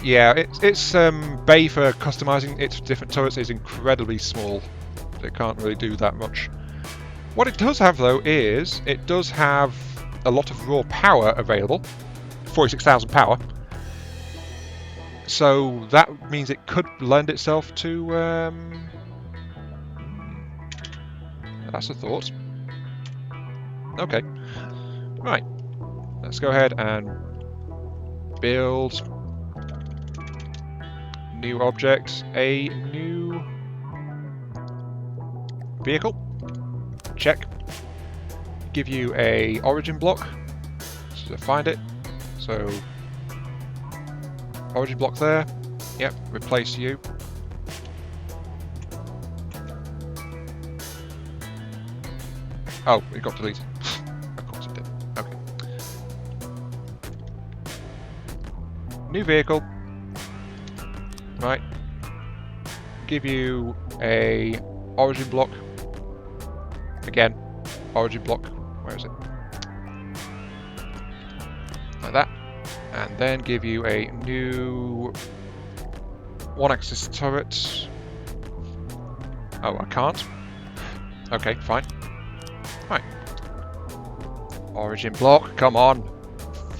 Speaker 1: yeah, its bay for customizing its different turrets is incredibly small. It can't really do that much. What it does have though is it does have a lot of raw power available, 46,000 power. So that means it could lend itself to... that's a thought. Okay. Right. Let's go ahead and build new object, a new vehicle. Check. Give you a origin block. So find it. So origin block there. Yep, replace you. Oh, it got deleted. Of course it did. Okay. New vehicle. Right. Give you a origin block. Again, origin block. Where is it? Like that. And then give you a new one-axis turret. Oh, I can't. Okay, fine. Right. Origin block, come on.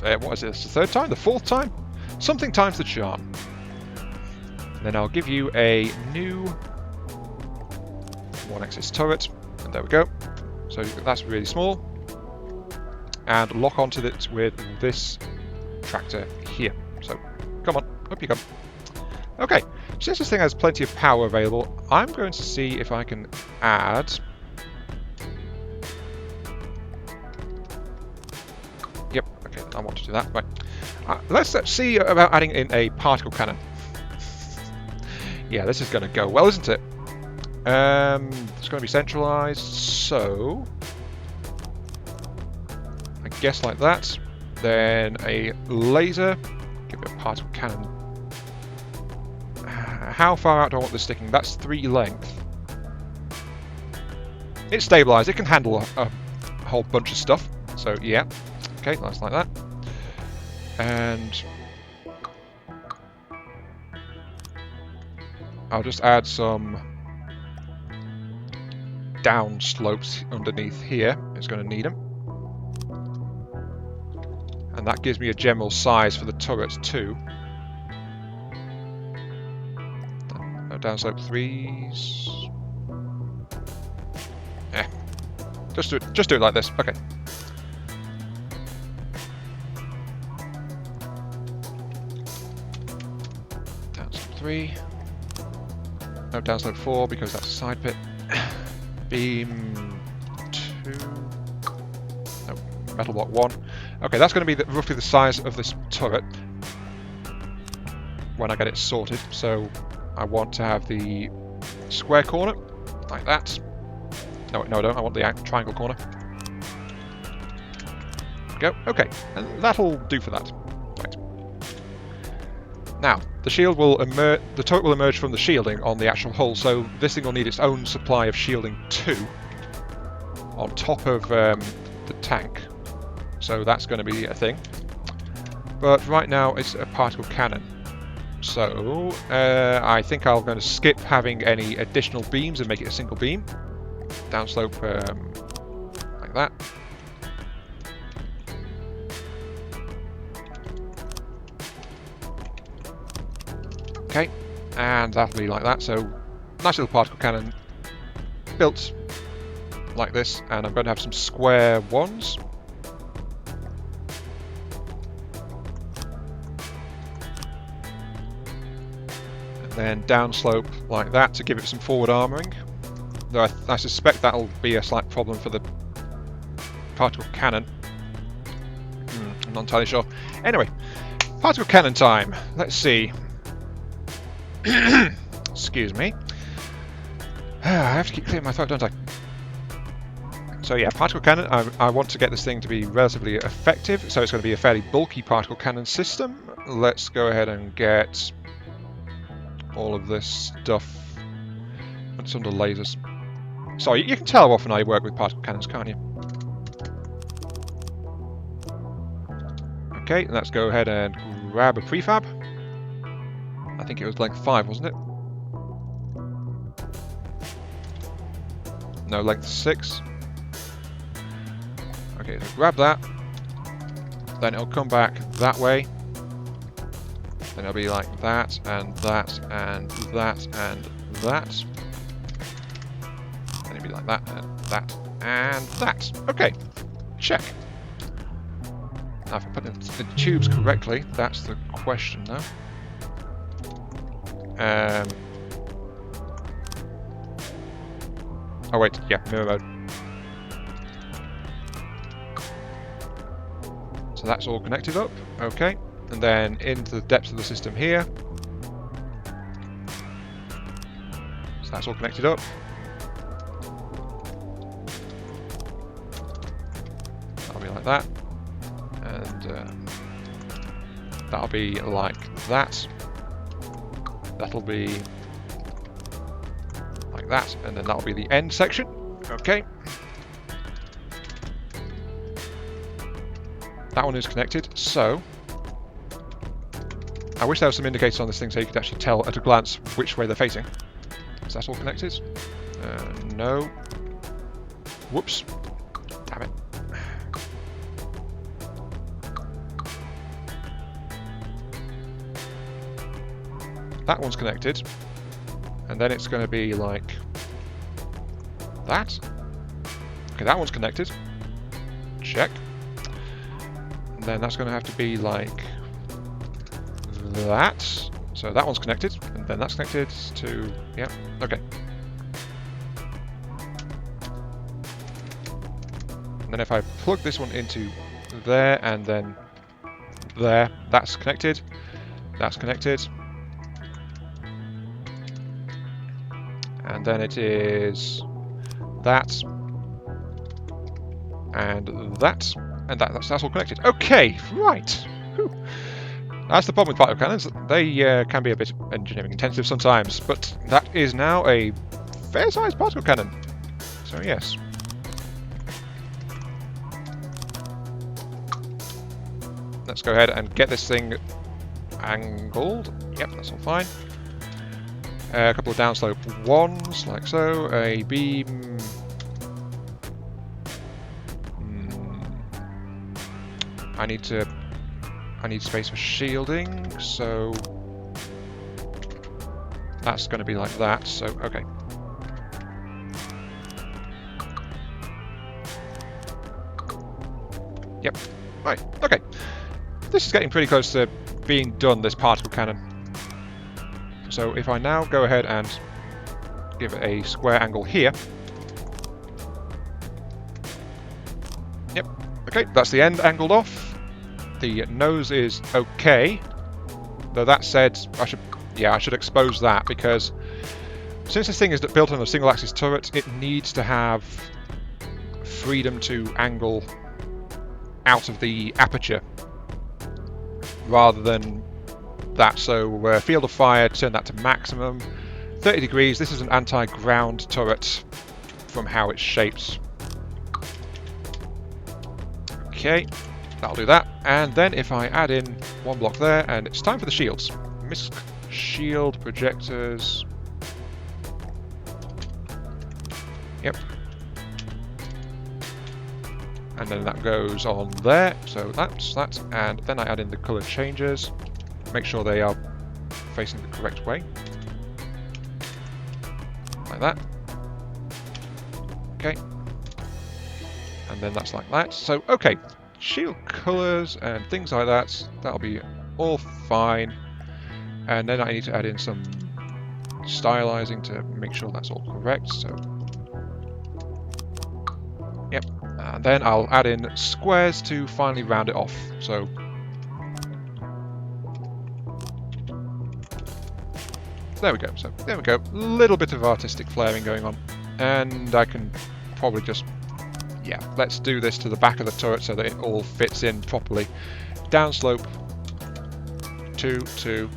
Speaker 1: What is this? The third time? The fourth time? Something times the charm. And then I'll give you a new one-axis turret. And there we go. So that's really small. And lock onto it with this tractor here. So, come on, up you come. Okay, since this thing has plenty of power available, I'm going to see if I can add... Yep, okay, I want to do that. Right. Let's see about adding in a particle cannon. Yeah, this is going to go well, isn't it? It's going to be centralized, so... I guess like that. Then a laser. Give it a particle cannon. How far out do I want this sticking? That's 3 length. It's stabilized. It can handle a whole bunch of stuff. So, yeah. Okay, that's like that. And I'll just add some down slopes underneath here. It's going to need them. And that gives me a general size for the turrets too. No downslope 3s. Just do it like this. Okay. Downslope 3. No downslope 4 because that's a side pit. Beam 2. No, metal block 1. Okay, that's going to be roughly the size of this turret when I get it sorted. So I want to have the square corner, like that. No, I don't. I want the triangle corner. There we go. Okay, and that'll do for that. Right. Now, the shield will emerge. The turret will emerge from the shielding on the actual hull. So this thing will need its own supply of shielding too, on top of the tank. So that's going to be a thing. But right now it's a particle cannon. So I think I'm going to skip having any additional beams and make it a single beam. Downslope like that. Okay, and that'll be like that. So nice little particle cannon built like this, and I'm going to have some square ones. Then downslope like that to give it some forward armouring. Though I suspect that'll be a slight problem for the particle cannon. I'm not entirely sure. Anyway, particle cannon time. Let's see. Excuse me. I have to keep clearing my throat, don't I? So yeah, particle cannon. I want to get this thing to be relatively effective, so it's going to be a fairly bulky particle cannon system. Let's go ahead and get all of this stuff. It's under lasers. Sorry, you can tell how often I work with particle cannons, can't you? Okay, let's go ahead and grab a prefab. I think it was length 5, wasn't it? No, length 6. Okay, so grab that. Then it'll come back that way. Then it'll be like that, and that, and that, and that. Then it'll be like that, and that, and that. Okay, check. Now, if I put the tubes correctly, that's the question now. Oh wait, yeah, mirror mode. So that's all connected up, okay. And then into the depths of the system here. So that's all connected up. That'll be like that. And that'll be like that. That'll be like that, and then that'll be the end section. Okay. That one is connected, so I wish there was some indicators on this thing so you could actually tell at a glance which way they're facing. Is that all connected? No. Whoops. Damn it. That one's connected, and then it's going to be like that. Okay, that one's connected. Check. And then that's going to have to be like that. So that one's connected, and then that's connected to, yeah, okay. And then if I plug this one into there, and then there, that's connected. That's connected. And then it is that, and that, and that's all connected. Okay, right. Whew. That's the problem with particle cannons. They can be a bit engineering intensive sometimes, but that is now a fair-sized particle cannon. So yes. Let's go ahead and get this thing angled. Yep, that's all fine. A couple of downslope ones, like so. A beam. I need space for shielding, so that's going to be like that. So okay. Yep. Right. Okay. This is getting pretty close to being done. This particle cannon. So if I now go ahead and give it a square angle here. Yep, okay, that's the end angled off. The nose is okay. Though that said, I should expose that, because since this thing is built on a single axis turret, it needs to have freedom to angle out of the aperture rather than that. So field of fire, turn that to maximum. 30 degrees. This is an anti-ground turret from how it's shaped. Okay, that'll do that. And then if I add in one block there, and it's time for the shields. MISC shield projectors. Yep. And then that goes on there. So that's that. And then I add in the color changes. Make sure they are facing the correct way. Like that. Okay. And then that's like that. So, okay. Shield colors and things like that. That'll be all fine. And then I need to add in some stylizing to make sure that's all correct. So, yep. And then I'll add in squares to finally round it off. So, there we go. So, there we go. A little bit of artistic flaring going on. And I can probably just, yeah, let's do this to the back of the turret so that it all fits in properly. Downslope, 2, 2,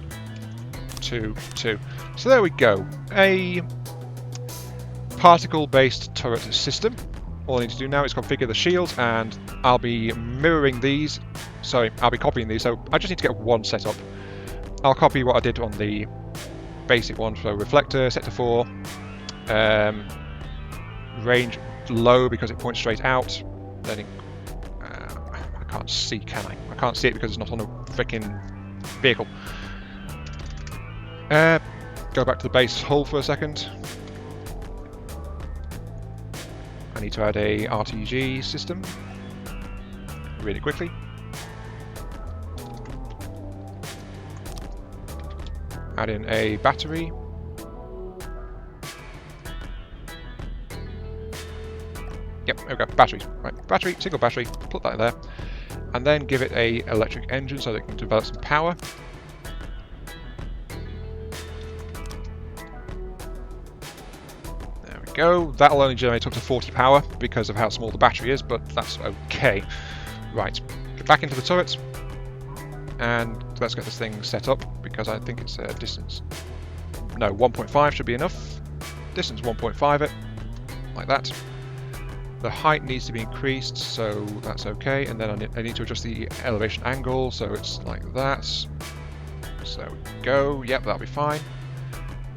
Speaker 1: 2, 2. So there we go. A particle-based turret system. All I need to do now is configure the shields, and I'll be mirroring these. Sorry, I'll be copying these, so I just need to get one set up. I'll copy what I did on the basic one, so reflector, set to 4. Range low because it points straight out. Then it, I can't see, can I? I can't see it because it's not on a freaking vehicle. Go back to the base hull for a second. I need to add a RTG system really quickly. Add in a battery. Yep, there we go, batteries. Right, battery, single battery, put that in there. And then give it a electric engine so that it can develop some power. There we go. That'll only generate up to 40 power because of how small the battery is, but that's okay. Right, get back into the turret. And let's get this thing set up because I think it's a distance. No, 1.5 should be enough. Distance 1.5 it, like that. The height needs to be increased, so that's okay. And then I need to adjust the elevation angle, so it's like that. So go, yep, that'll be fine.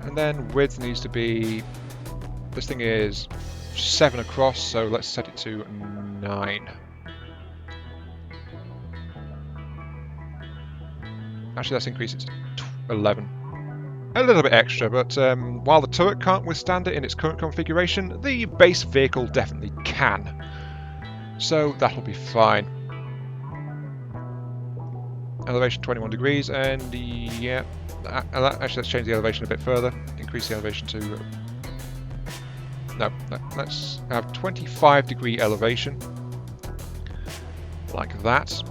Speaker 1: And then width needs to be, this thing is 7 across, so let's set it to 9. Actually, let's increase it to 11. A little bit extra, but while the turret can't withstand it in its current configuration, the base vehicle definitely can. So that'll be fine. Elevation 21 degrees, and yeah, actually let's change the elevation a bit further. Increase the elevation to, no, let's have 25 degree elevation, like that.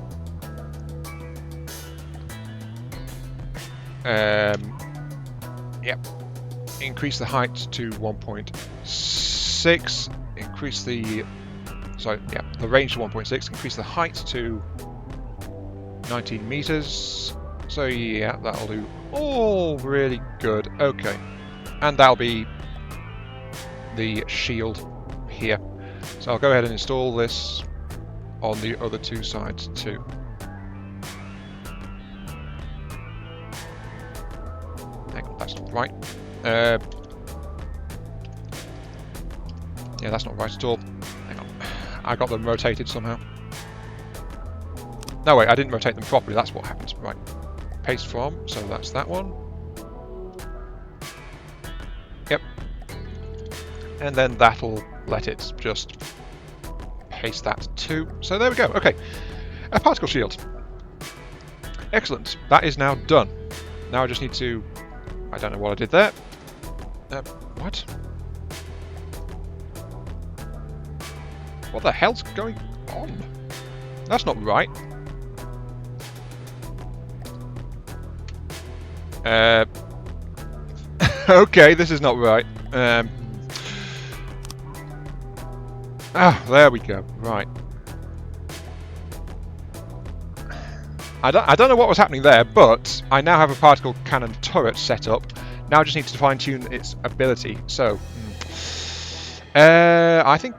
Speaker 1: Yep. Increase the height to 1.6. Increase the, sorry, yeah, the range to 1.6. Increase the height to 19 meters. So yeah, that'll do all really good. Okay, and that'll be the shield here. So I'll go ahead and install this on the other two sides too. That's not right. Yeah, that's not right at all. Hang on. I got them rotated somehow. No, wait, I didn't rotate them properly. That's what happened. Right. Paste from, so that's that one. Yep. And then that'll let it just paste that too. So there we go. Okay. A particle shield. Excellent. That is now done. Now I just need to... I don't know what I did there. What? What the hell's going on? That's not right. Okay, this is not right. There we go. Right. I don't know what was happening there, but I now have a particle cannon turret set up. Now I just need to fine-tune its ability. So, I think...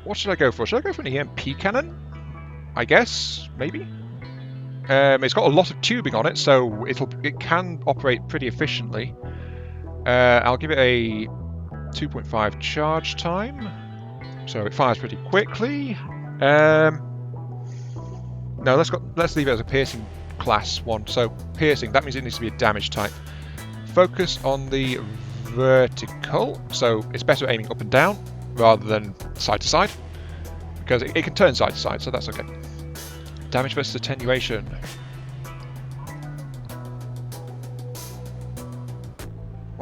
Speaker 1: What should I go for? Should I go for an EMP cannon? I guess, maybe? It's got a lot of tubing on it, so it can operate pretty efficiently. I'll give it a 2.5 charge time, so it fires pretty quickly. No, let's leave it as a piercing class one. So piercing, that means it needs to be a damage type. Focus on the vertical, so it's better aiming up and down rather than side to side, because it can turn side to side, so that's okay. Damage versus attenuation.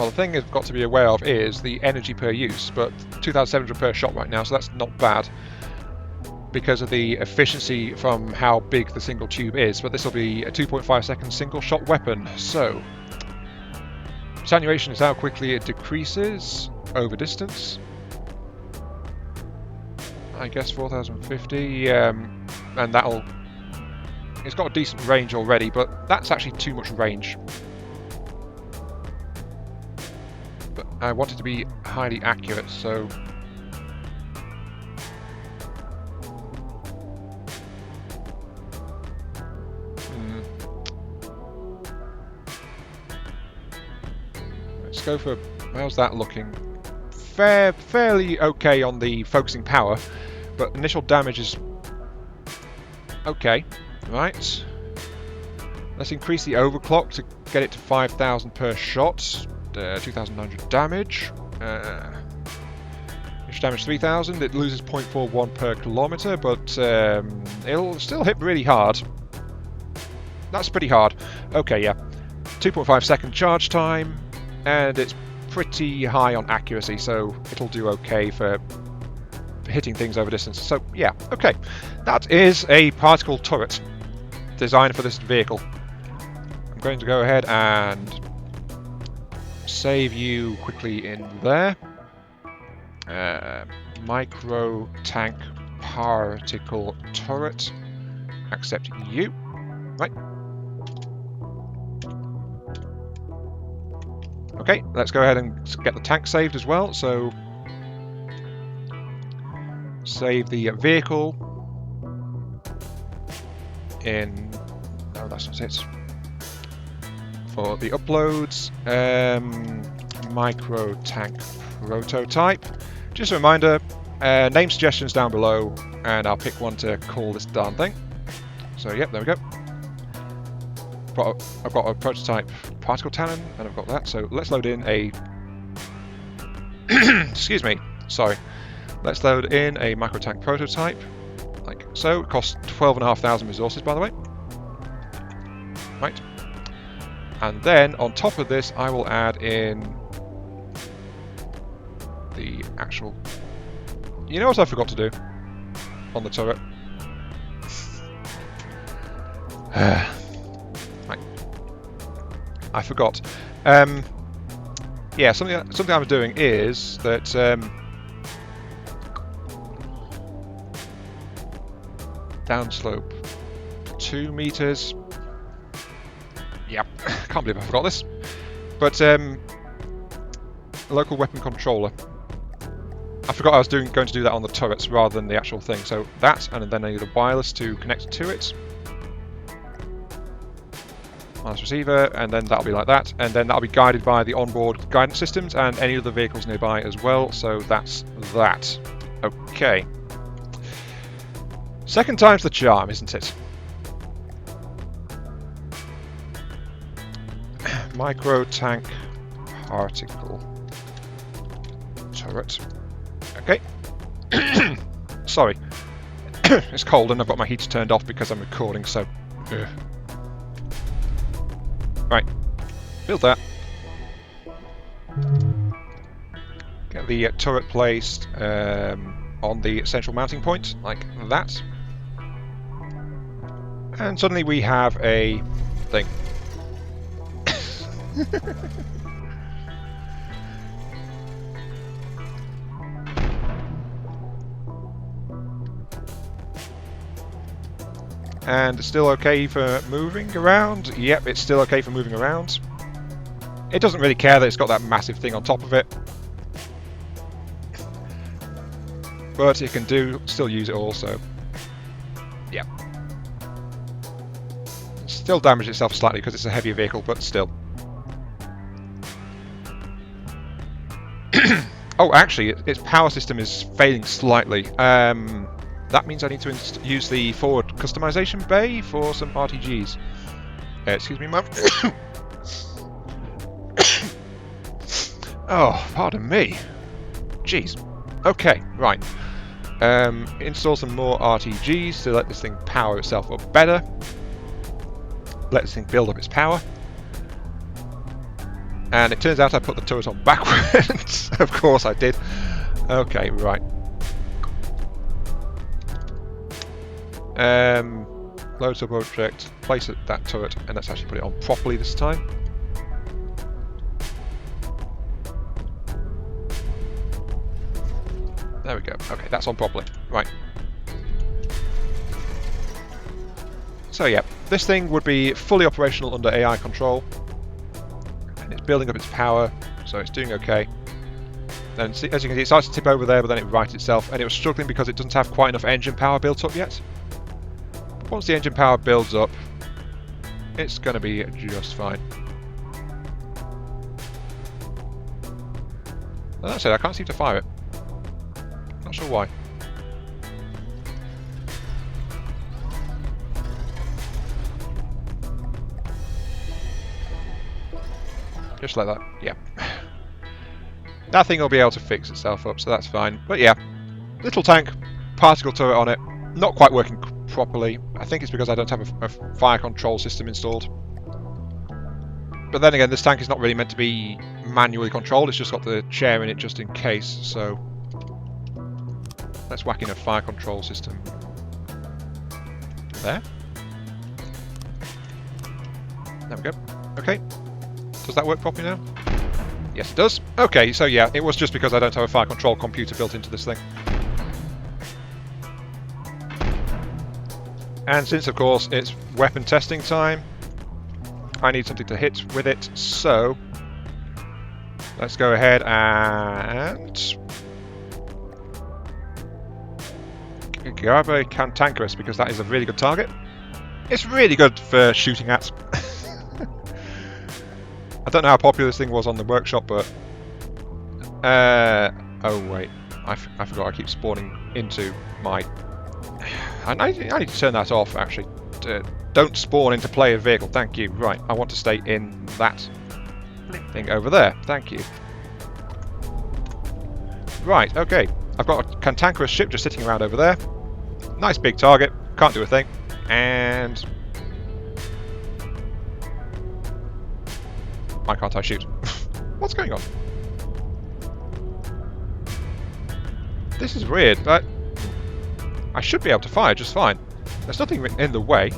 Speaker 1: Well, the thing I've got to be aware of is the energy per use, but 2,700 per shot right now, so that's not bad because of the efficiency from how big the single tube is. But this will be a 2.5 second single shot weapon. So, attenuation is how quickly it decreases over distance. I guess 4,050, and that'll... It's got a decent range already, but that's actually too much range. But I want it to be highly accurate, so... Let's go for... How's that looking? Fairly okay on the focusing power, but initial damage is okay. Right. Let's increase the overclock to get it to 5,000 per shot. 2,900 damage. Initial damage 3,000. It loses 0.41 per kilometer, but it'll still hit really hard. That's pretty hard. Okay, yeah. 2.5 second charge time, and it's pretty high on accuracy, so it'll do okay for hitting things over distance. So yeah, okay. That is a particle turret designed for this vehicle. I'm going to go ahead and save you quickly in there. Microtank particle turret. Accept you. Right. Okay, let's go ahead and get the tank saved as well. So, save the vehicle in... No, that's not it. For the uploads, Microtank prototype. Just a reminder, name suggestions down below, and I'll pick one to call this darn thing. So, yep, there we go. I've got a prototype particle cannon, and I've got that. So let's load in a... Excuse me, sorry. Let's load in a Microtank prototype, like so. It costs 12,500 resources, by the way. Right. And then, on top of this, I will add in the actual... You know what I forgot to do on the turret? I forgot. Yeah, something I'm doing is that downslope 2 meters. Yep, can't believe I forgot this. But local weapon controller. I forgot I was going to do that on the turrets rather than the actual thing. So that, and then I need a wireless to connect to it. Wireless receiver, and then that'll be like that, and then that'll be guided by the onboard guidance systems and any other vehicles nearby as well. So that's that. Okay. Second time's the charm, isn't it? Microtank particle turret. Okay. Sorry. It's cold and I've got my heater turned off because I'm recording, so... Right. Build that. Get the turret placed on the central mounting point, like that. And suddenly we have a thing. And it's still okay for moving around. Yep, it's still okay for moving around. It doesn't really care that it's got that massive thing on top of it. But it can still use it also. Yep. Still damage itself slightly because it's a heavier vehicle, but still. Oh, actually, its power system is failing slightly. That means I need to use the forward customization bay for some RTGs. Excuse me, mum. Oh, pardon me. Jeez. Okay, right. Install some more RTGs to let this thing power itself up better. Let this thing build up its power. And it turns out I put the turret on backwards. Of course I did. Okay, right. Load sub object, place that turret, and let's actually put it on properly this time. There we go. Okay, that's on properly. Right. So yeah, this thing would be fully operational under AI control. And it's building up its power, so it's doing okay. Then, as you can see, it starts to tip over there, but then it rights itself, and it was struggling because it doesn't have quite enough engine power built up yet. But once the engine power builds up, it's going to be just fine. And that's it, I can't seem to fire it. Not sure why. Just like that, yeah. That thing will be able to fix itself up, so that's fine. But yeah, little tank, particle turret on it, not quite working properly. I think it's because I don't have a fire control system installed. But then again, this tank is not really meant to be manually controlled, it's just got the chair in it just in case, so let's whack in a fire control system there. There we go. Okay. Does that work properly now? Yes, it does. Okay, so yeah, it was just because I don't have a fire control computer built into this thing. And since, of course, it's weapon testing time, I need something to hit with it, so let's go ahead and grab a cantankerous, because that is a really good target. It's really good for shooting at. I don't know how popular this thing was on the workshop, but oh wait, I forgot I keep spawning into my... I need to turn that off, actually. Don't spawn into player vehicle, thank you. Right, I want to stay in that thing over there, thank you. Right, okay. I've got a cantankerous ship just sitting around over there. Nice big target, can't do a thing. And... why can't I shoot? What's going on? This is weird, but I should be able to fire just fine. There's nothing in the way.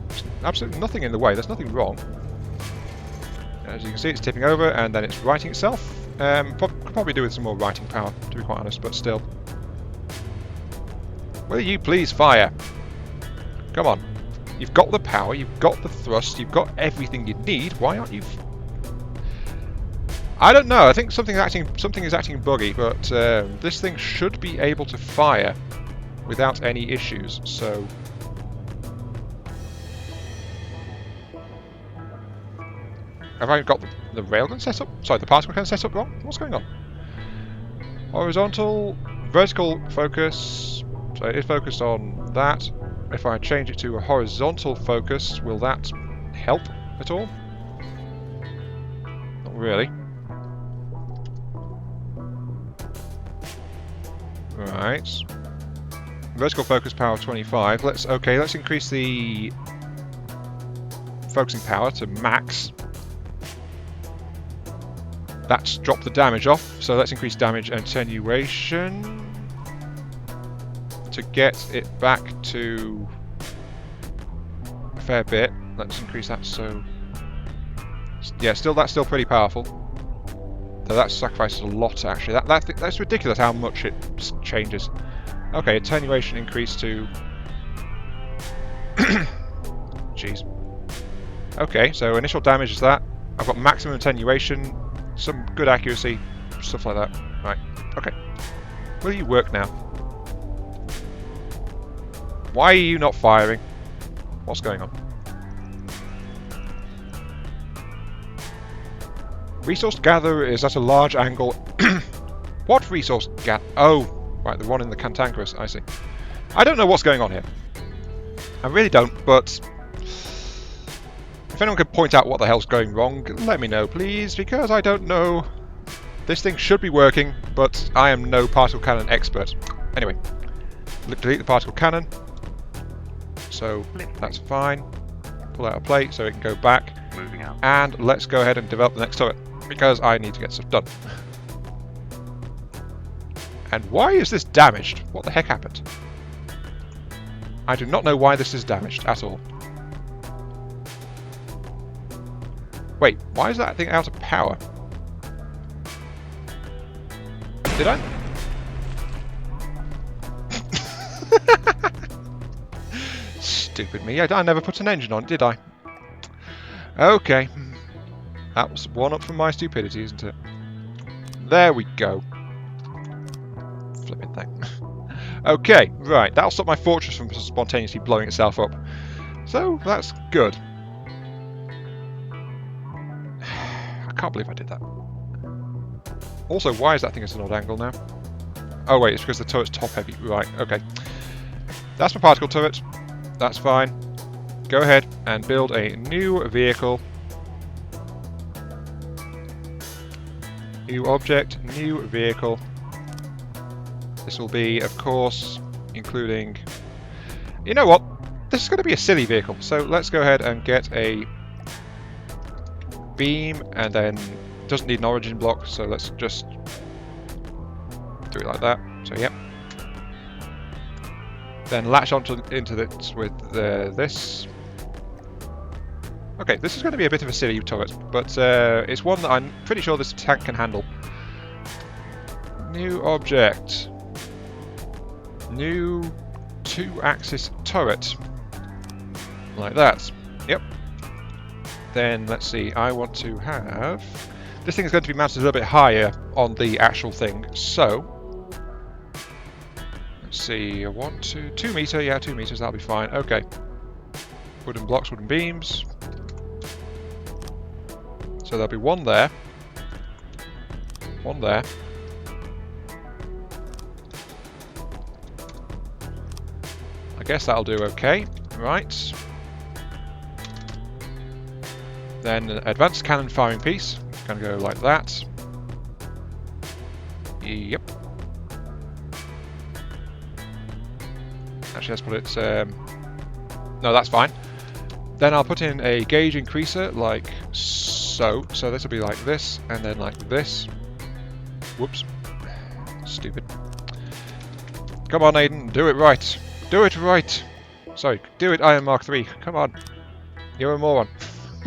Speaker 1: There's absolutely nothing in the way. There's nothing wrong. As you can see, it's tipping over and then it's righting itself. Could probably do with some more righting power, to be quite honest, but still. Will you please fire? Come on. You've got the power, you've got the thrust, you've got everything you need. Why aren't you? I don't know. I think something is acting buggy, but this thing should be able to fire without any issues. So have I got the railgun set up? Sorry, the particle cannon set up wrong? What's going on? Horizontal, vertical focus. So it is focused on that. If I change it to a horizontal focus, will that help at all? Not really. Right. Vertical focus power 25. Let's increase the focusing power to max. That's dropped the damage off, so let's increase damage and attenuation to get it back to a fair bit. Let's increase that, so yeah, that's still pretty powerful. Though that sacrifices a lot, actually. That's ridiculous how much it changes. Okay, attenuation increased to jeez. Okay, so initial damage is that. I've got maximum attenuation, some good accuracy, stuff like that. Right, okay. Will you work now? Why are you not firing? What's going on? Resource gatherer is at a large angle. What resource oh, right, the one in the cantankerous, I see. I don't know what's going on here. I really don't, but if anyone could point out what the hell's going wrong, let me know, please, because I don't know. This thing should be working, but I am no particle cannon expert. Anyway, delete the particle cannon. So that's fine. Pull out a plate so it can go back.
Speaker 2: moving out.
Speaker 1: And let's go ahead and develop the next turret, because I need to get stuff done. And why is this damaged? What the heck happened? I do not know why this is damaged at all. Wait, why is that thing out of power? Did I? Stupid me. I never put an engine on it, did I? Okay. That was one up from my stupidity, isn't it? There we go. Flipping thing. Okay, right. That'll stop my fortress from spontaneously blowing itself up. So, that's good. I can't believe I did that. Also, why is that thing at an odd angle now? Oh wait, it's because the turret's top heavy. Right, okay. That's my particle turret. That's fine. Go ahead and build a new vehicle. New object, new vehicle. This will be, of course, including... You know what? This is going to be a silly vehicle. So let's go ahead and get a beam, and then doesn't need an origin block, so let's just do it like that. So yep. Then latch into this with this. Okay, this is going to be a bit of a silly turret, but it's one that I'm pretty sure this tank can handle. New object. New 2-axis turret. Like that. Yep. Then let's see, I want to have... This thing is going to be mounted a little bit higher on the actual thing, so... Let's see, 2 meter, yeah, 2 meters, that'll be fine. Okay. Wooden blocks, wooden beams. So there'll be one there. One there. I guess that'll do okay. Right. Then an advanced cannon firing piece. Gonna go like that. Yep. Actually, let's put it... No, that's fine. Then I'll put in a gauge increaser like so. So this will be like this, and then like this. Whoops. Stupid. Come on, Aiden, do it right. Do it right. Sorry, do it, Iron Mark III. Come on. You're a moron.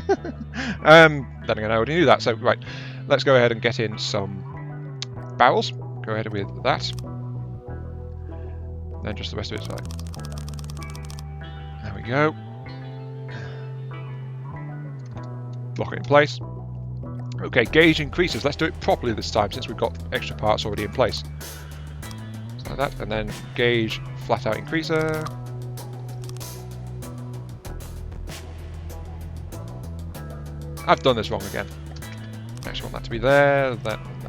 Speaker 1: Then again, I already knew that, so right. Let's go ahead and get in some barrels. Go ahead with that. Then just the rest of it's like... There we go. Lock it in place. Okay, gauge increases. Let's do it properly this time, since we've got extra parts already in place. So like that, and then gauge flat out increaser. I've done this wrong again. Actually want that to be there, that, and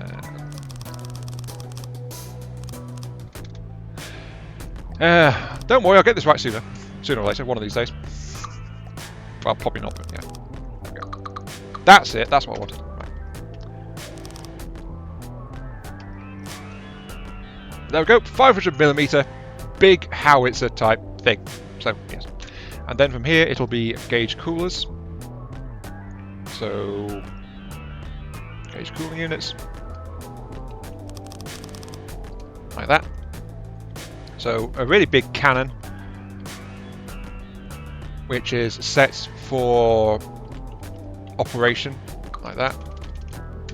Speaker 1: there. Don't worry, I'll get this right sooner or later, one of these days. Well, probably not, but yeah. There we go. That's it, that's what I wanted. Right. There we go, 500mm, big howitzer type thing. So, yes. And then from here, it'll be gauge coolers. So, gauge cooling units, like that. So a really big cannon, which is set for operation, like that.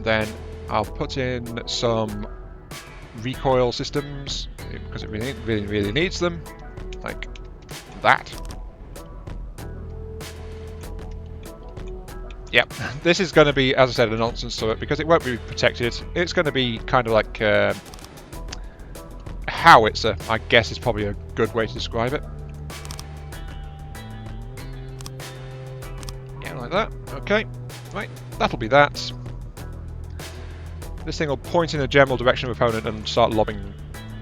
Speaker 1: Then I'll put in some recoil systems, because it really needs them, like that. Yep, this is going to be, as I said, a nonsense turret because it won't be protected. It's going to be kind of like a howitzer, I guess is probably a good way to describe it. Yeah, like that. Okay, right, that'll be that. This thing will point in a general direction of opponent and start lobbing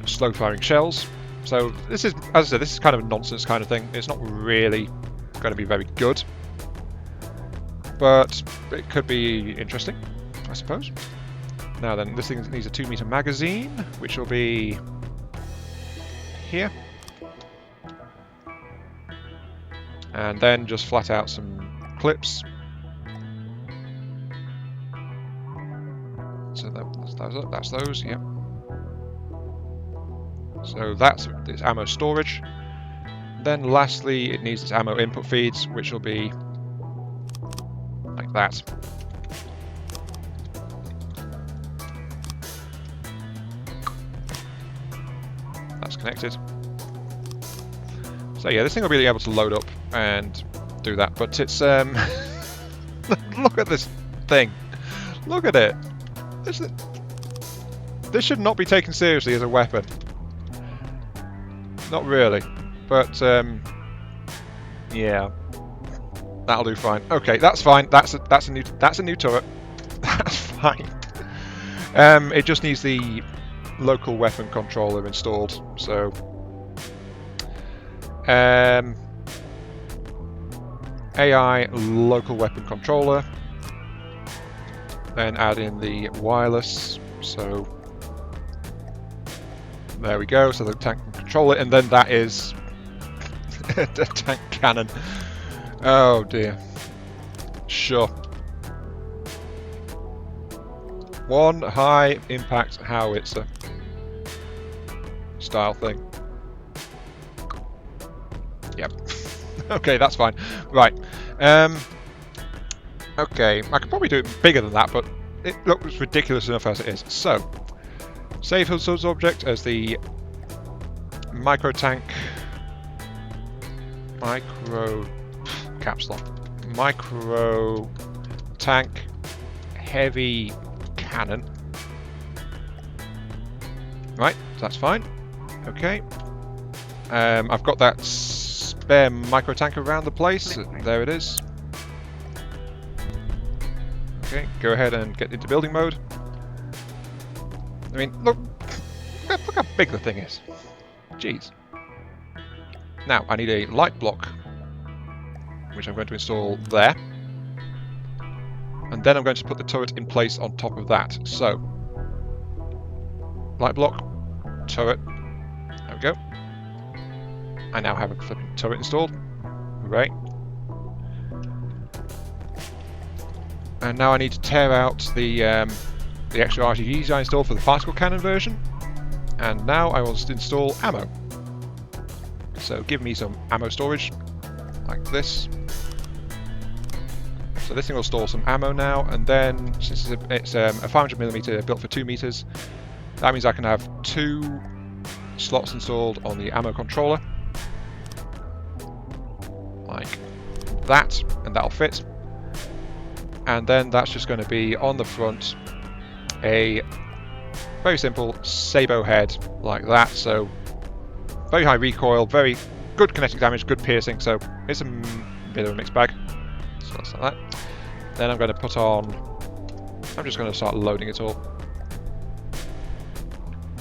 Speaker 1: slow-firing shells. So this is, as I said, this is kind of a nonsense kind of thing. It's not really going to be very good. But it could be interesting, I suppose. Now then, this thing needs a 2-meter magazine, which will be here. And then just flat out some clips. So that's those, yep. So that's its ammo storage. Then lastly, it needs its ammo input feeds, which will be like that. That's connected. So yeah, this thing will be able to load up and do that, but it's look at this thing. Look at it. This should not be taken seriously as a weapon. Not really, but yeah, that'll do fine. Okay, that's fine. That's a new turret. That's fine. It just needs the local weapon controller installed. So AI local weapon controller. Then add in the wireless. So there we go. So the tank can control it, and then that is the tank cannon. Oh dear. Sure. One high impact howitzer style thing. Yep. Okay, that's fine. Right. Okay, I could probably do it bigger than that, but it looks ridiculous enough as it is. So, save source object as the Microtank. Microtank heavy cannon. Right, so that's fine. Okay. I've got that spare Microtank around the place. There it is. Okay, go ahead and get into building mode. I mean, look how big the thing is. Jeez. Now, I need a light block, which I'm going to install there. And then I'm going to put the turret in place on top of that. So, light block, turret. There we go. I now have a flipping turret installed. Right. And now I need to tear out the extra RTGs I installed for the particle cannon version. And now I will just install ammo. So give me some ammo storage, like this. So this thing will store some ammo now, and then since it's a 500mm built for 2 meters, that means I can have 2 slots installed on the ammo controller, like that, and that'll fit. And then that's just going to be on the front a very simple sabot head like that. So very high recoil, very good kinetic damage, good piercing. So it's a bit of a mixed bag. So that's like that. Then I'm going to put on. I'm just going to start loading it all.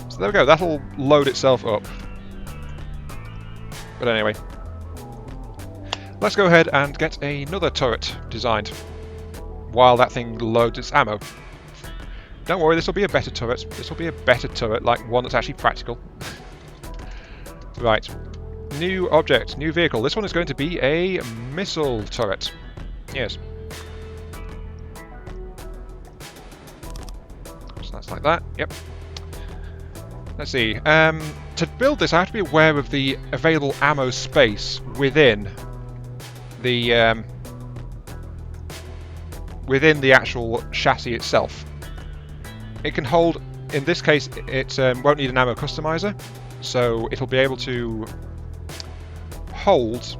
Speaker 1: So there we go. That'll load itself up. But anyway, let's go ahead and get another turret designed while that thing loads its ammo. Don't worry, this will be a better turret. This will be a better turret, like one that's actually practical. Right. New object, new vehicle. This one is going to be a missile turret. Yes. So that's like that. Yep. Let's see. To build this, I have to be aware of the available ammo space within the actual chassis itself. It can hold, in this case, it won't need an ammo customizer, so it'll be able to hold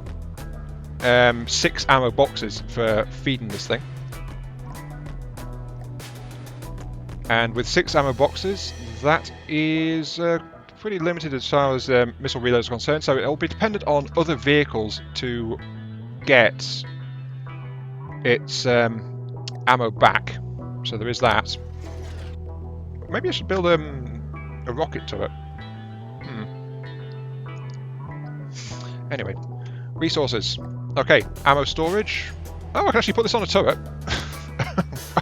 Speaker 1: 6 ammo boxes for feeding this thing. And with 6 ammo boxes, that is pretty limited as far as missile reloads is concerned, so it'll be dependent on other vehicles to get its ammo back. So there is that. Maybe I should build a rocket turret. Anyway, resources. Okay, ammo storage. Oh, I can actually put this on a turret.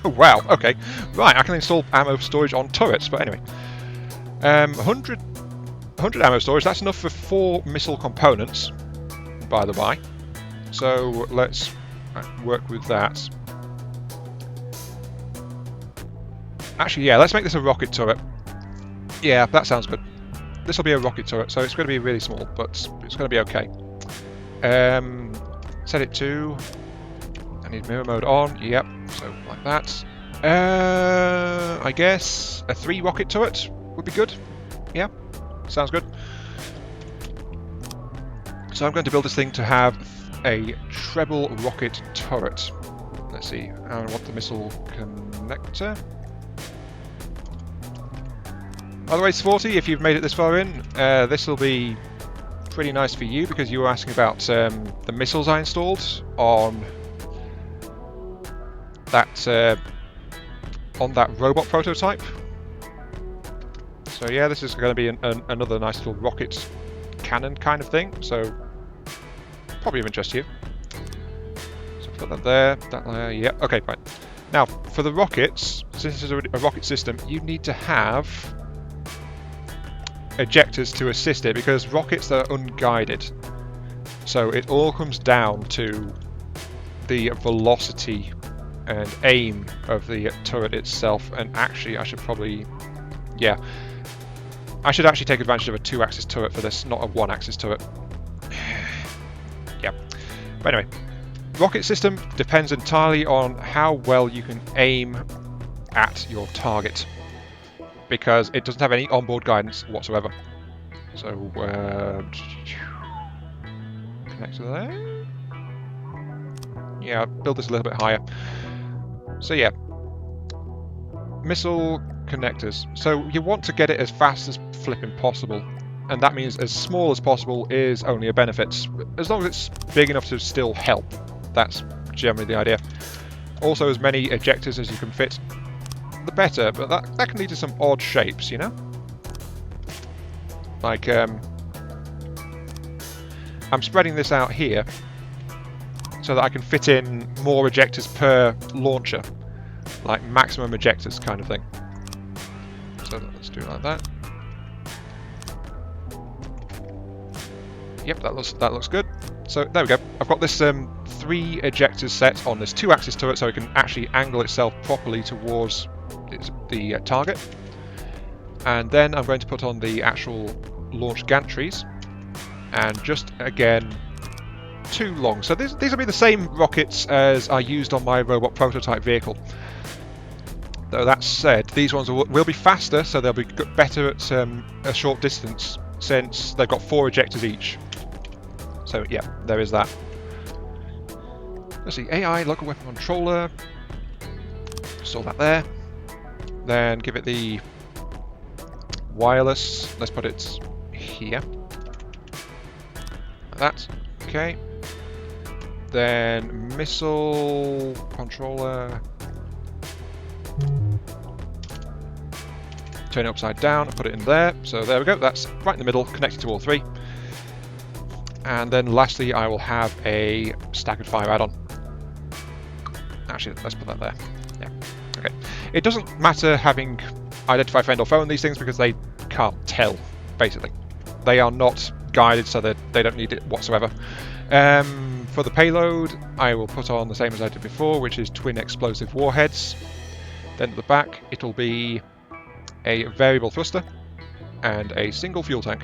Speaker 1: Oh wow, okay. Right, I can install ammo storage on turrets, but anyway. 100 ammo storage, that's enough for 4 missile components, by the by. So let's work with that. Actually, yeah, let's make this a rocket turret. Yeah, that sounds good. This will be a rocket turret, so it's going to be really small, but it's going to be okay. Set it to... I need mirror mode on. Yep, so like that. I guess a 3 rocket turret would be good. Yeah, sounds good. So I'm going to build this thing to have a treble rocket turret. Let's see, I want the missile connector. Otherwise 40, if you've made it this far in, this will be pretty nice for you because you were asking about the missiles I installed on that robot prototype. So yeah, this is going to be another nice little rocket cannon kind of thing, so probably of interest to you. So put that there, yeah, okay, fine. Now, for the rockets, since this is a rocket system, you need to have ejectors to assist it, because rockets are unguided. So it all comes down to the velocity and aim of the turret itself, and actually I should probably... yeah. I should actually take advantage of a 2-axis turret for this, not a 1-axis turret. Yeah. But anyway, rocket system depends entirely on how well you can aim at your target, because it doesn't have any onboard guidance whatsoever. So, connect to there. Yeah, build this a little bit higher. So yeah, missile connectors. So you want to get it as fast as flipping possible, and that means as small as possible is only a benefit, as long as it's big enough to still help. That's generally the idea. Also, as many ejectors as you can fit, the better, but that can lead to some odd shapes, you know? Like, I'm spreading this out here so that I can fit in more ejectors per launcher, like maximum ejectors kind of thing. So let's do it like that. Yep, that looks good. So there we go. I've got this 3 ejectors set on this 2-axis turret, so it can actually angle itself properly towards the target. And then I'm going to put on the actual launch gantries, and just again 2 long. So these will be the same rockets as I used on my robot prototype vehicle. Though that said, these ones will be faster, so they'll be better at a short distance, since they've got 4 ejectors each. So yeah, there is that. Let's see, AI local weapon controller. Install that there. Then give it the wireless. Let's put it here. Like that. Okay. Then missile controller. Turn it upside down and put it in there. So there we go. That's right in the middle, connected to all 3. And then lastly, I will have a staggered fire add-on. Actually, let's put that there. Yeah. Okay. It doesn't matter having identify friend or foe in these things because they can't tell, basically. They are not guided, so they don't need it whatsoever. For the payload, I will put on the same as I did before, which is twin explosive warheads. Then at the back, it'll be a variable thruster and a single fuel tank.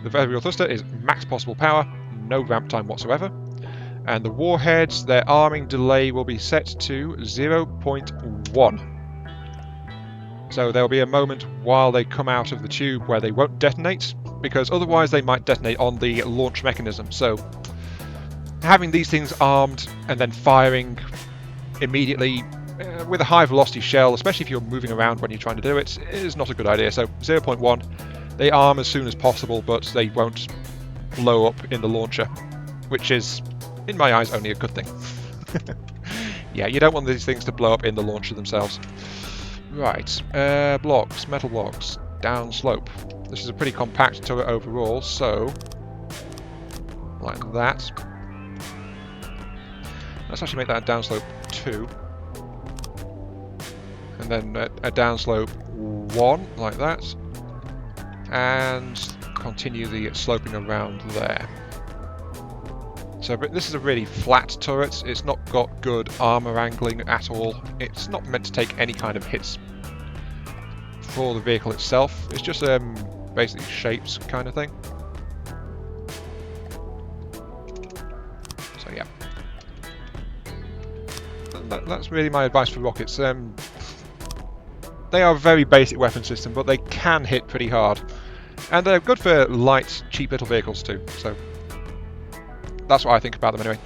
Speaker 1: The variable thruster is max possible power, no ramp time whatsoever. And the warheads, their arming delay will be set to 0.1. So there will be a moment while they come out of the tube where they won't detonate, because otherwise they might detonate on the launch mechanism. So having these things armed and then firing immediately with a high velocity shell, especially if you're moving around when you're trying to do it, is not a good idea. So 0.1, they arm as soon as possible, but they won't blow up in the launcher, which is, in my eyes, only a good thing. Yeah, you don't want these things to blow up in the launcher themselves. Right, blocks, metal blocks, down slope. This is a pretty compact turret overall, so like that. Let's actually make that a downslope 2. And then a downslope 1, like that. And continue the sloping around there. So but this is a really flat turret. It's not got good armor angling at all. It's not meant to take any kind of hits for the vehicle itself. It's just basically shapes kind of thing. So yeah, that's really my advice for rockets. They are a very basic weapon system, but they can hit pretty hard, and they're good for light, cheap little vehicles too. So that's what I think about them anyway.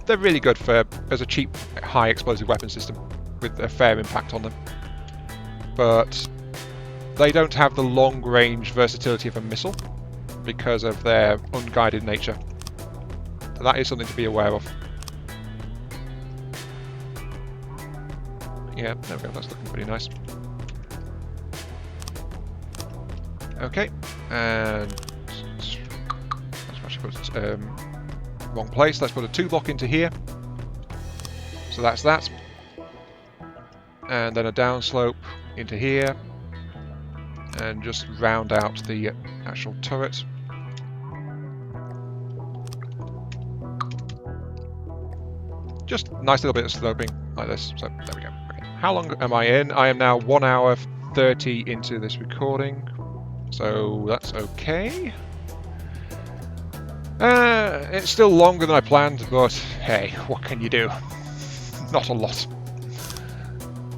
Speaker 1: They're really good for as a cheap, high explosive weapon system with a fair impact on them. But they don't have the long range versatility of a missile because of their unguided nature. So that is something to be aware of. Yeah, there we go, that's looking pretty nice. Okay, and let's actually put it wrong place. Let's put a 2-block into here. So that's that. And then a downslope into here. And just round out the actual turret. Just nice little bit of sloping like this. So there we go. Okay. How long am I in? I am now 1 hour 30 into this recording. So that's okay. It's still longer than I planned, but hey, what can you do? Not a lot.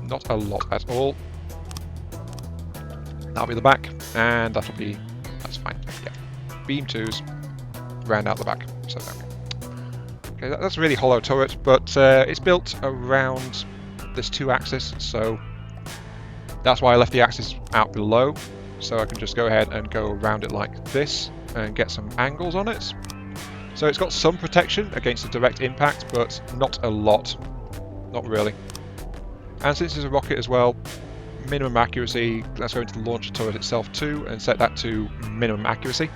Speaker 1: Not a lot at all. That'll be the back, and that's fine. Yeah. Beam 2s, round out the back. So there we go. Okay, that's a really hollow turret, but it's built around this 2-axis, so that's why I left the axis out below, so I can just go ahead and go around it like this and get some angles on it. So it's got some protection against the direct impact, but not a lot. Not really. And since it's a rocket as well, minimum accuracy, let's go into the launcher turret itself too and set that to minimum accuracy.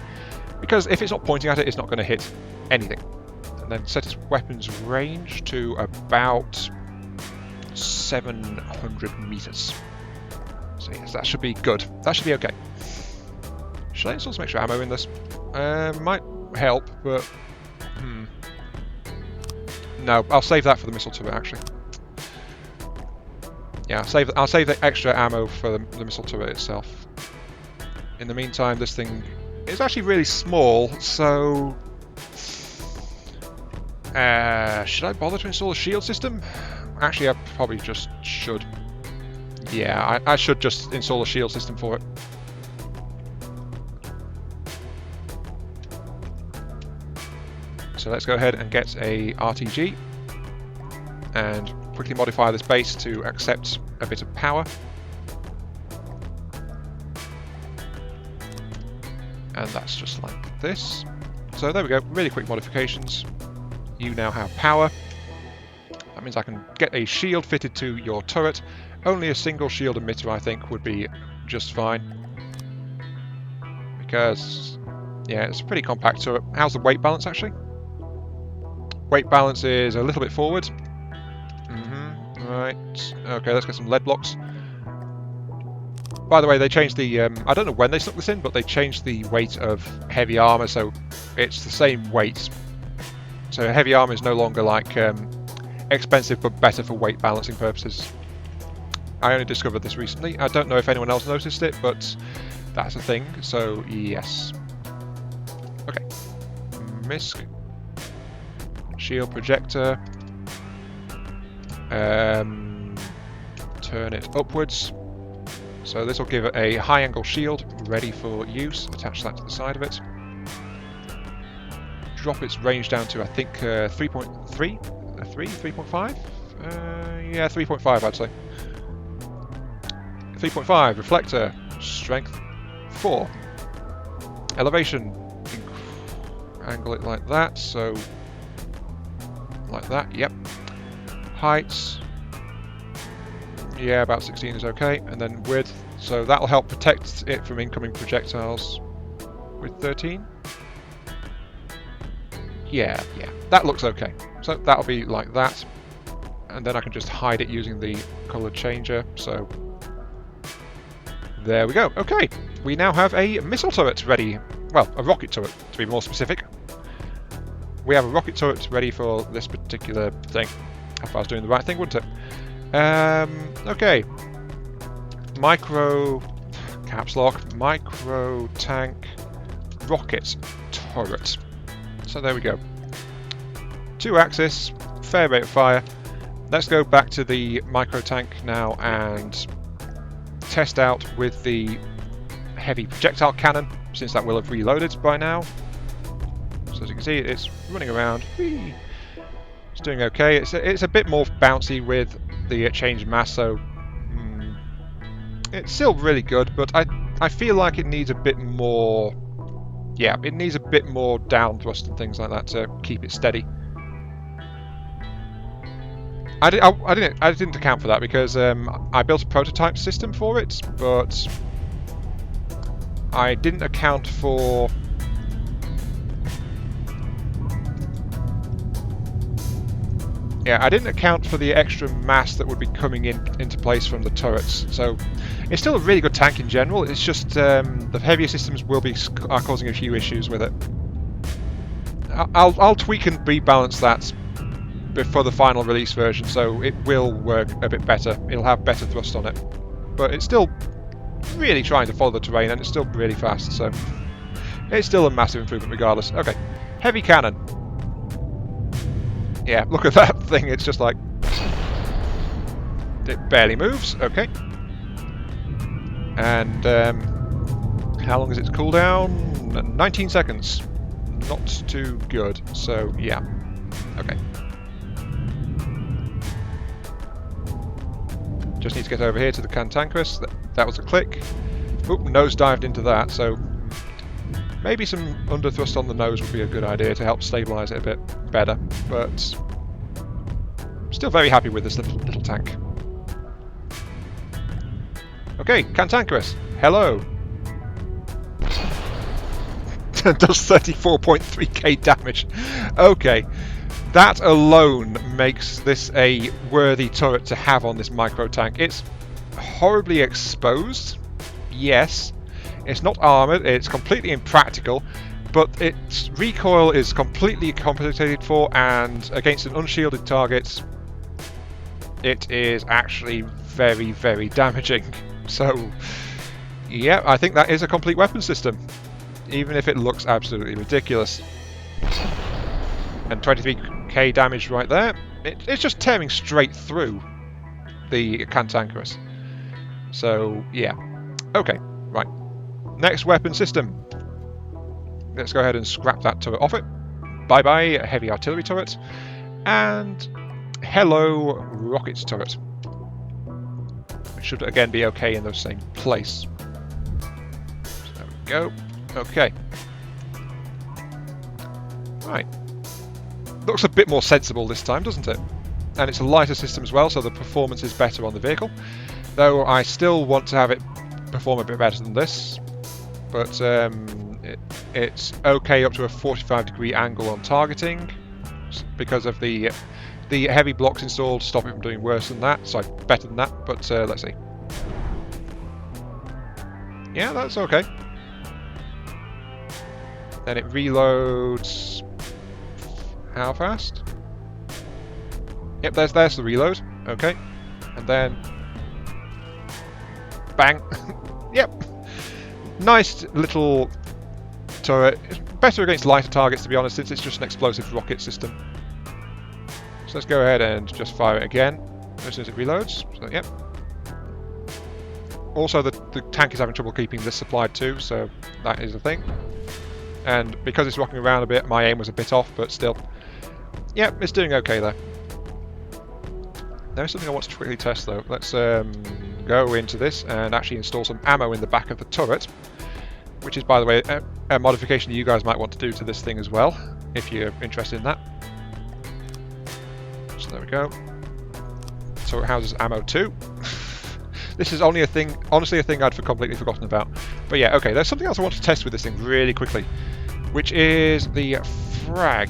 Speaker 1: Because if it's not pointing at it, it's not going to hit anything. And then set its weapons range to about 700 meters. So yes, that should be good. That should be okay. Should I install some extra ammo in this? Might help, but no, I'll save that for the missile turret actually. Yeah, I'll save the extra ammo for the missile turret itself. In the meantime, this thing is actually really small, so should I bother to install a shield system? Actually, I probably just should. Yeah, I should just install a shield system for it. So let's go ahead and get a RTG and quickly modify this base to accept a bit of power. And that's just like this. So there we go, really quick modifications. You now have power. That means I can get a shield fitted to your turret. Only a single shield emitter, I think, would be just fine. Because, yeah, it's a pretty compact turret. How's the weight balance, actually? Weight balance is a little bit forward. Right. Okay, let's get some lead blocks. By the way, they changed the... I don't know when they stuck this in, but they changed the weight of heavy armor, so it's the same weight. So heavy armor is no longer like expensive, but better for weight balancing purposes. I only discovered this recently. I don't know if anyone else noticed it, but that's a thing. So yes. Okay. MISC. Shield projector. Turn it upwards. So this will give it a high angle shield ready for use. Attach that to the side of it. Drop its range down to I think 3.3? 3.5? Yeah, 3.5 I'd say. 3.5 reflector, strength 4. Elevation, angle it like that, so like that, yep. Heights, yeah, about 16 is okay, and then width, so that'll help protect it from incoming projectiles with 13. Yeah, that looks okay. So that'll be like that, and then I can just hide it using the color changer, so there we go. Okay, we now have a missile turret ready. Well, a rocket turret, to be more specific. We have a rocket turret ready for this particular thing. If I was doing the right thing, wouldn't it? Okay. Micro caps lock, Microtank rocket turret. So there we go. 2-axis, fair rate of fire. Let's go back to the Microtank now and test out with the heavy projectile cannon, since that will have reloaded by now. So as you can see, it's running around. Whee! It's doing okay. It's a bit more bouncy with the change mass, so it's still really good, but I feel like it needs a bit more. Yeah, it needs a bit more down thrust and things like that to keep it steady. I didn't account for that because I built a prototype system for it, but I didn't account for. Yeah, I didn't account for the extra mass that would be coming into place from the turrets. So it's still a really good tank in general. It's just the heavier systems are causing a few issues with it. I'll tweak and rebalance that before the final release version, so it will work a bit better. It'll have better thrust on it, but it's still really trying to follow the terrain, and it's still really fast. So it's still a massive improvement regardless. Okay, heavy cannon. Yeah, look at that thing, it's just like... It barely moves, okay. And how long is its cooldown? 19 seconds. Not too good, so yeah. Okay. Just need to get over here to the cantankerous. That was a click. Oop, nose dived into that, so... Maybe some under thrust on the nose would be a good idea to help stabilise it a bit better, but still very happy with this little tank. Okay, cantankerous, hello. Does 34.3k damage. Okay, that alone makes this a worthy turret to have on this micro tank. It's horribly exposed, yes. It's not armoured, it's completely impractical, but its recoil is completely compensated for, and against an unshielded target, it is actually very, very damaging. So, yeah, I think that is a complete weapon system, even if it looks absolutely ridiculous. And 23k damage right there, it's just tearing straight through the cantankerous. So, yeah. Okay, right. Next weapon system. Let's go ahead and scrap that turret off it. Bye-bye, heavy artillery turret. And hello, rockets turret. Which should again be okay in the same place. So there we go. Okay. Right. Looks a bit more sensible this time, doesn't it? And it's a lighter system as well, so the performance is better on the vehicle. Though I still want to have it perform a bit better than this. But it's okay up to a 45-degree angle on targeting because of the heavy blocks installed stop it from doing worse than that, so better than that, but let's see. Yeah, that's okay. Then it reloads... How fast? Yep, there's the reload, okay. And then... Bang! Yep! Nice little turret. It's better against lighter targets, to be honest, since it's just an explosive rocket system. So let's go ahead and just fire it again as soon as it reloads. So, yep. Also, the tank is having trouble keeping this supplied too, so that is a thing. And because it's rocking around a bit, my aim was a bit off, but still. Yep, it's doing okay there. There's something I want to quickly test though. Let's go into this and actually install some ammo in the back of the turret, which is, by the way, a modification you guys might want to do to this thing as well, if you're interested in that. So there we go. So it houses ammo too. This is only a thing, honestly, a thing I'd completely forgotten about. But yeah, okay, there's something else I want to test with this thing really quickly, which is the frag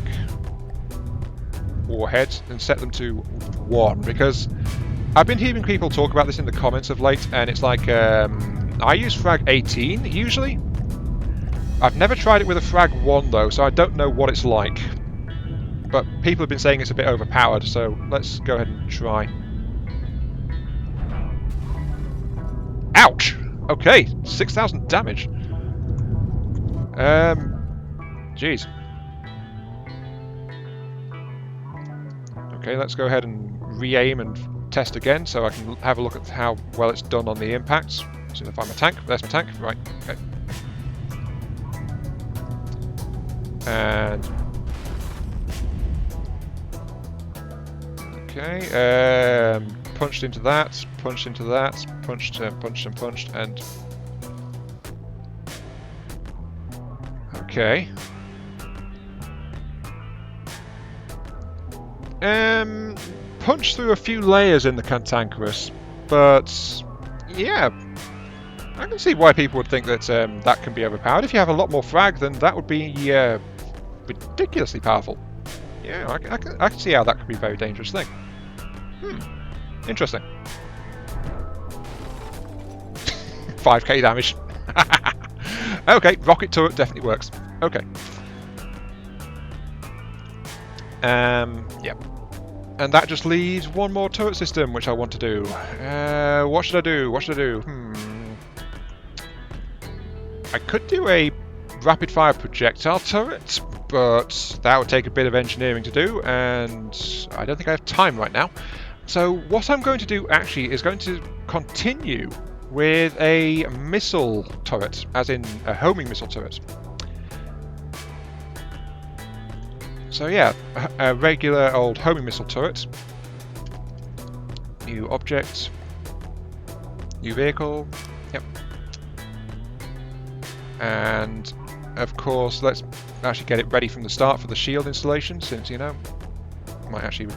Speaker 1: warheads, and set them to 1, because I've been hearing people talk about this in the comments of late, and it's like, I use frag 18 usually. I've never tried it with a frag 1 though, so I don't know what it's like. But people have been saying it's a bit overpowered, so let's go ahead and try. Ouch! Okay, 6,000 damage. Jeez. Okay, let's go ahead and re-aim and test again so I can have a look at how well it's done on the impacts. See if I find my tank. There's my tank. Right. Okay. And okay. Punched into that. Punched into that. Punched and punched and punched and. Okay. Punched through a few layers in the cantankerous, but yeah, I can see why people would think that that can be overpowered. If you have a lot more frag, then that would be ridiculously powerful. Yeah, I can see how that could be a very dangerous thing. Interesting. 5k damage. Okay, rocket turret definitely works. Okay. Yep. And that just leaves one more turret system, which I want to do. What should I do? What should I do? I could do a rapid-fire projectile turret, but that would take a bit of engineering to do, and I don't think I have time right now. So what I'm going to do actually is going to continue with a missile turret, as in a homing missile turret. So yeah, a regular old homing missile turret. New object. New vehicle. Yep. And of course, let's actually get it ready from the start for the shield installation, since you know, might actually,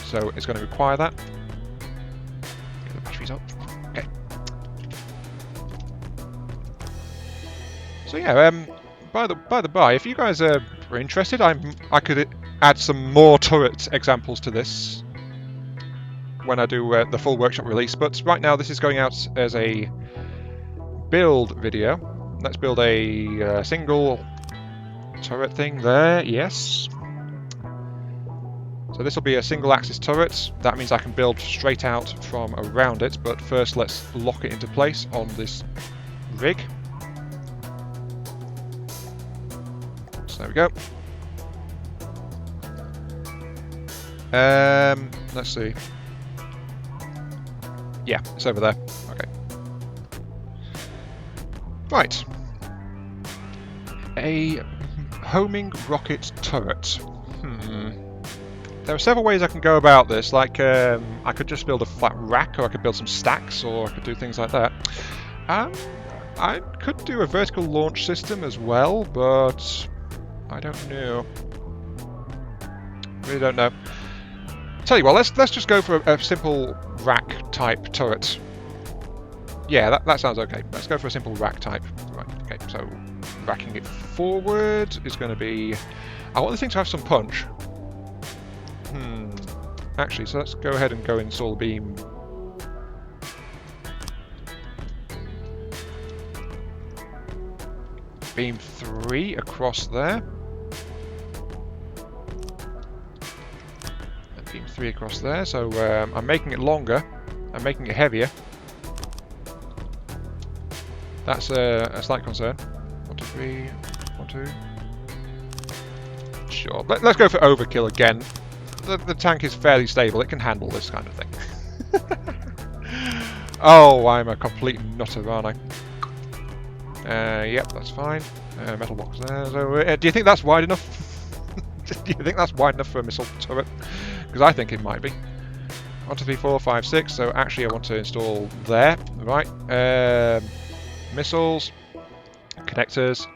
Speaker 1: so it's going to require that. Get the batteries up. Okay. So yeah, by the by, if you guys are interested, I could add some more turret examples to this when I do the full workshop release. But right now, this is going out as a build video. Let's build a single turret thing there. Yes. So this will be a single axis turret. That means I can build straight out from around it. But first, let's lock it into place on this rig. There we go. Let's see. Yeah, it's over there. Okay. Right. A homing rocket turret. There are several ways I can go about this. Like, I could just build a flat rack, or I could build some stacks, or I could do things like that. I could do a vertical launch system as well, but I don't know. Really don't know. Tell you what, let's just go for a simple rack type turret. Yeah, that sounds okay. Let's go for a simple rack type. Right. Okay. So racking it forward is going to be. I want the thing to have some punch. Actually, so let's go ahead and go install beam. Beam 3 across there. And beam 3 across there. So I'm making it longer. I'm making it heavier. That's a slight concern. 1, 2, 3. 1, 2. Sure. Let's go for overkill again. The tank is fairly stable. It can handle this kind of thing. Oh, I'm a complete nutter, aren't I? Yep, that's fine. Metal box there. So, do you think that's wide enough? Do you think that's wide enough for a missile turret? Because I think it might be. 1, 2, 3, 4, 5, 6. So actually, I want to install there. Right. Missiles, connectors.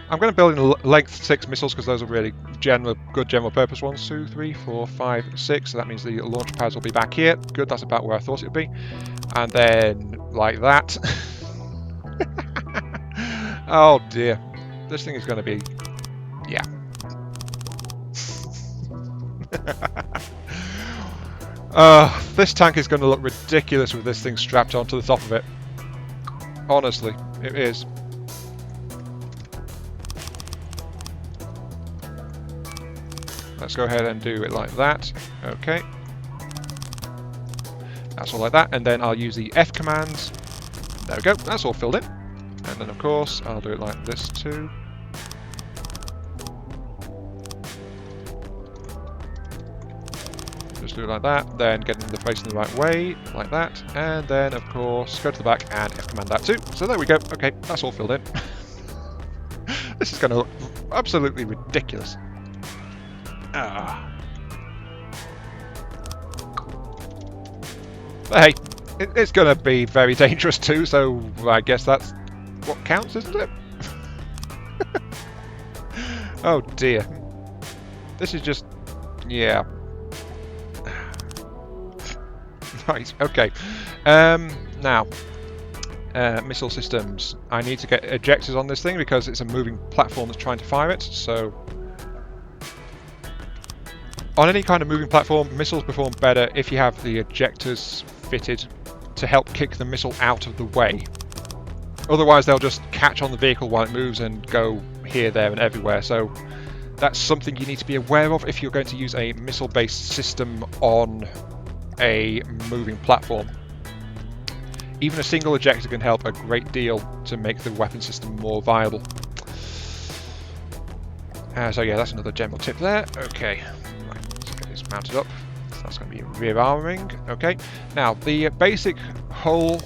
Speaker 1: I'm going to build in length 6 missiles because those are really good general purpose ones. 2, 3, 4, 5, 6. So that means the launch pads will be back here. Good. That's about where I thought it would be. And then like that. Oh dear, this thing is going to be, yeah. This tank is going to look ridiculous with this thing strapped onto the top of it. Honestly, it is. Let's go ahead and do it like that. Okay. That's all like that, and then I'll use the F commands There we go, that's all filled in. And then of course, I'll do it like this too. Just do it like that, then get the face in the right way, like that, and then of course go to the back and F-command that too. So there we go, okay, that's all filled in. This is going to look absolutely ridiculous. But hey, it's going to be very dangerous too, so I guess that's what counts, isn't it? Oh dear. This is just... yeah. Right, okay. Now, missile systems. I need to get ejectors on this thing because it's a moving platform that's trying to fire it, so... on any kind of moving platform, missiles perform better if you have the ejectors fitted to help kick the missile out of the way. Otherwise they'll just catch on the vehicle while it moves and go here, there and everywhere, so that's something you need to be aware of if you're going to use a missile-based system on a moving platform. Even a single ejector can help a great deal to make the weapon system more viable. So yeah, that's another general tip there. Okay, right, let's get this mounted up. So that's going to be rear armoring. Okay, now the basic hull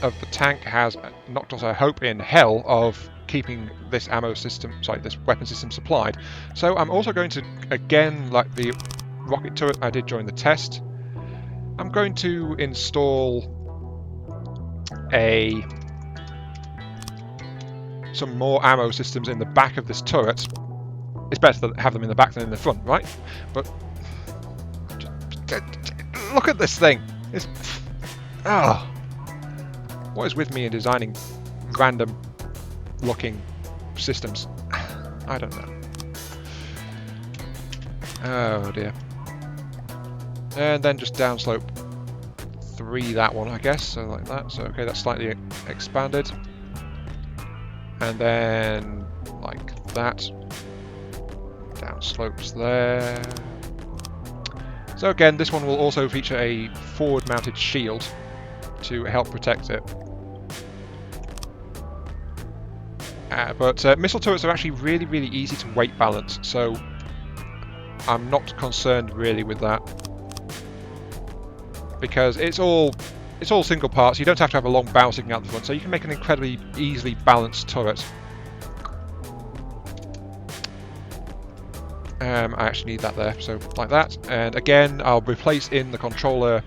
Speaker 1: of the tank has knocked us a hope in hell of keeping this ammo system, sorry, this weapon system supplied. So I'm also going to, again, like the rocket turret I did during the test, I'm going to install some more ammo systems in the back of this turret. It's better to have them in the back than in the front, right? But look at this thing. It's what is with me in designing random looking systems? I don't know. Oh dear. And then just downslope 3 that one, I guess, so like that. So okay, that's slightly expanded. And then like that. Down slopes there. So again, this one will also feature a forward mounted shield to help protect it. But missile turrets are actually really, really easy to weight balance, so I'm not concerned really with that. Because it's all single parts, you don't have to have a long bow sticking out the front, so you can make an incredibly easily balanced turret. I actually need that there, so like that. And again, I'll replace in the controller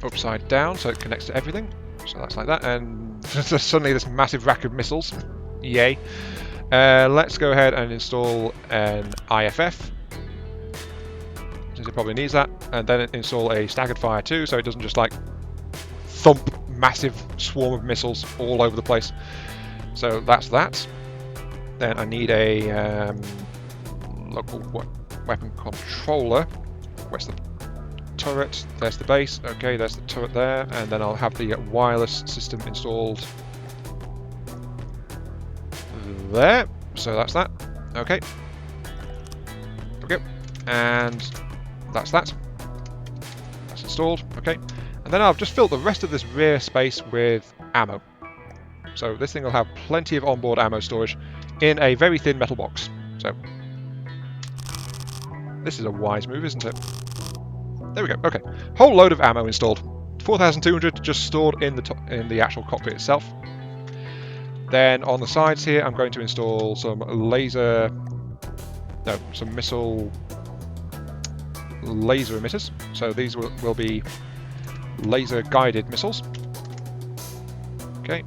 Speaker 1: upside down so it connects to everything. So that's like that, and suddenly this massive rack of missiles. Yay. Let's go ahead and install an IFF, since it probably needs that, and then install a staggered fire too, so it doesn't just like thump massive swarm of missiles all over the place. So that's that. Then I need a local weapon controller. Where's the turret? There's the base. Okay, there's the turret there, and then I'll have the wireless system installed there. So that's that. Okay. Okay, and that's that. That's installed. Okay, and then I've just filled the rest of this rear space with ammo. So this thing will have plenty of onboard ammo storage in a very thin metal box. So this is a wise move, isn't it? There we go. Okay, whole load of ammo installed. 4,200 just stored in the actual cockpit itself. Then on the sides here, I'm going to install some missile laser emitters. So these will be laser guided missiles. Okay,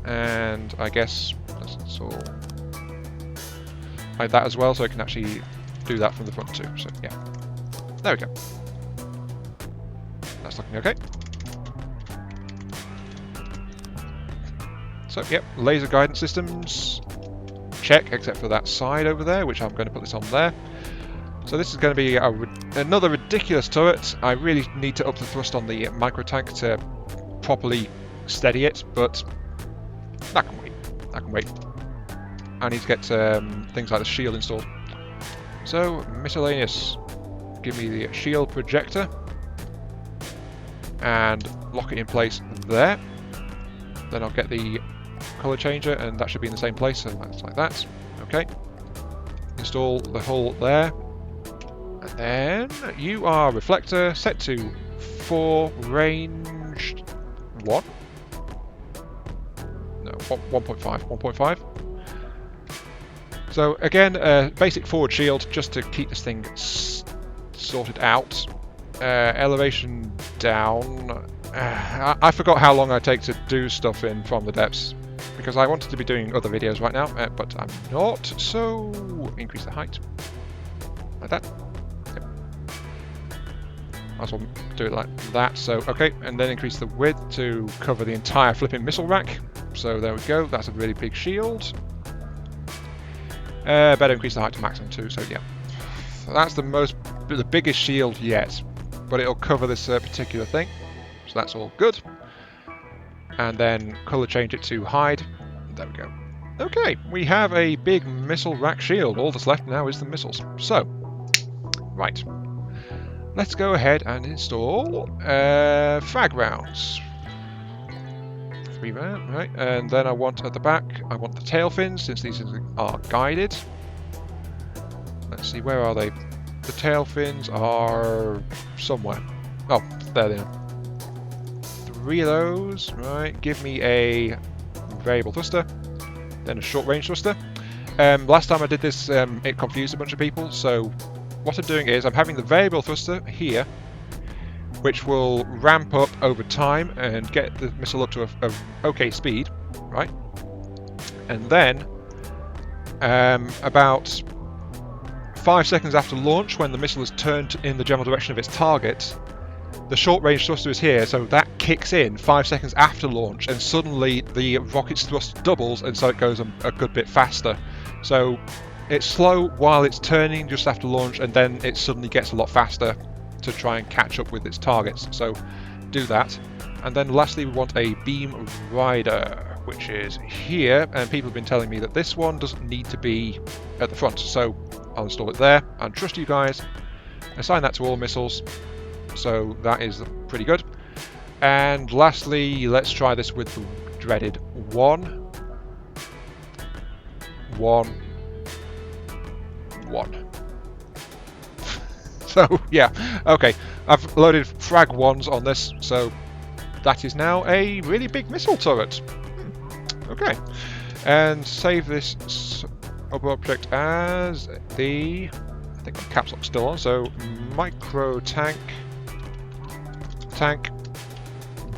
Speaker 1: and I guess let's install like that as well, so I can actually do that from the front too. So yeah, there we go. That's looking okay. So yep, laser guidance systems, check, except for that side over there, which I'm going to put this on there. So this is going to be another ridiculous turret. I really need to up the thrust on the Microtank to properly steady it, but that can wait. That can wait. I need to get things like the shield installed. So miscellaneous, give me the shield projector and lock it in place there. then I'll get the colour changer, and that should be in the same place, so that's like that. Okay. Install the hull there. And then you are reflector set to 4, range 1? No, 1.5. So again, basic forward shield just to keep this thing sorted out. Elevation down. I forgot how long I take to do stuff in From the Depths, because I wanted to be doing other videos right now, but I'm not, so increase the height. Like that. Yep. Might as well do it like that, so okay, and then increase the width to cover the entire flipping missile rack. So there we go, that's a really big shield. Better increase the height to maximum too, so yeah. So that's the biggest shield yet, but it'll cover this particular thing. So that's all good. And then colour change it to hide. There we go. Okay, we have a big missile rack shield. All that's left now is the missiles. So, right. Let's go ahead and install frag rounds. 3 rounds, right? And then I want at the back, I want the tail fins, since these are guided. Let's see, where are they? The tail fins are somewhere. Oh, there they are. 3 of those, right? Give me a variable thruster, then a short range thruster. Last time I did this, it confused a bunch of people, so what I'm doing is I'm having the variable thruster here, which will ramp up over time and get the missile up to a okay speed, right? And then, about 5 seconds after launch, when the missile is turned in the general direction of its target, the short-range thruster is here, so that kicks in 5 seconds after launch, and suddenly the rocket's thrust doubles, and so it goes a good bit faster. So it's slow while it's turning just after launch, and then it suddenly gets a lot faster to try and catch up with its targets. So do that. And then lastly, we want a beam rider, which is here, and people have been telling me that this one doesn't need to be at the front, so I'll install it there and trust you guys. Assign that to all missiles. So that is pretty good. And lastly, let's try this with the dreaded 1, 1, 1. So yeah, okay. I've loaded frag 1s on this, so that is now a really big missile turret. Okay, and save this object as the, I think my caps lock's still on, so Microtank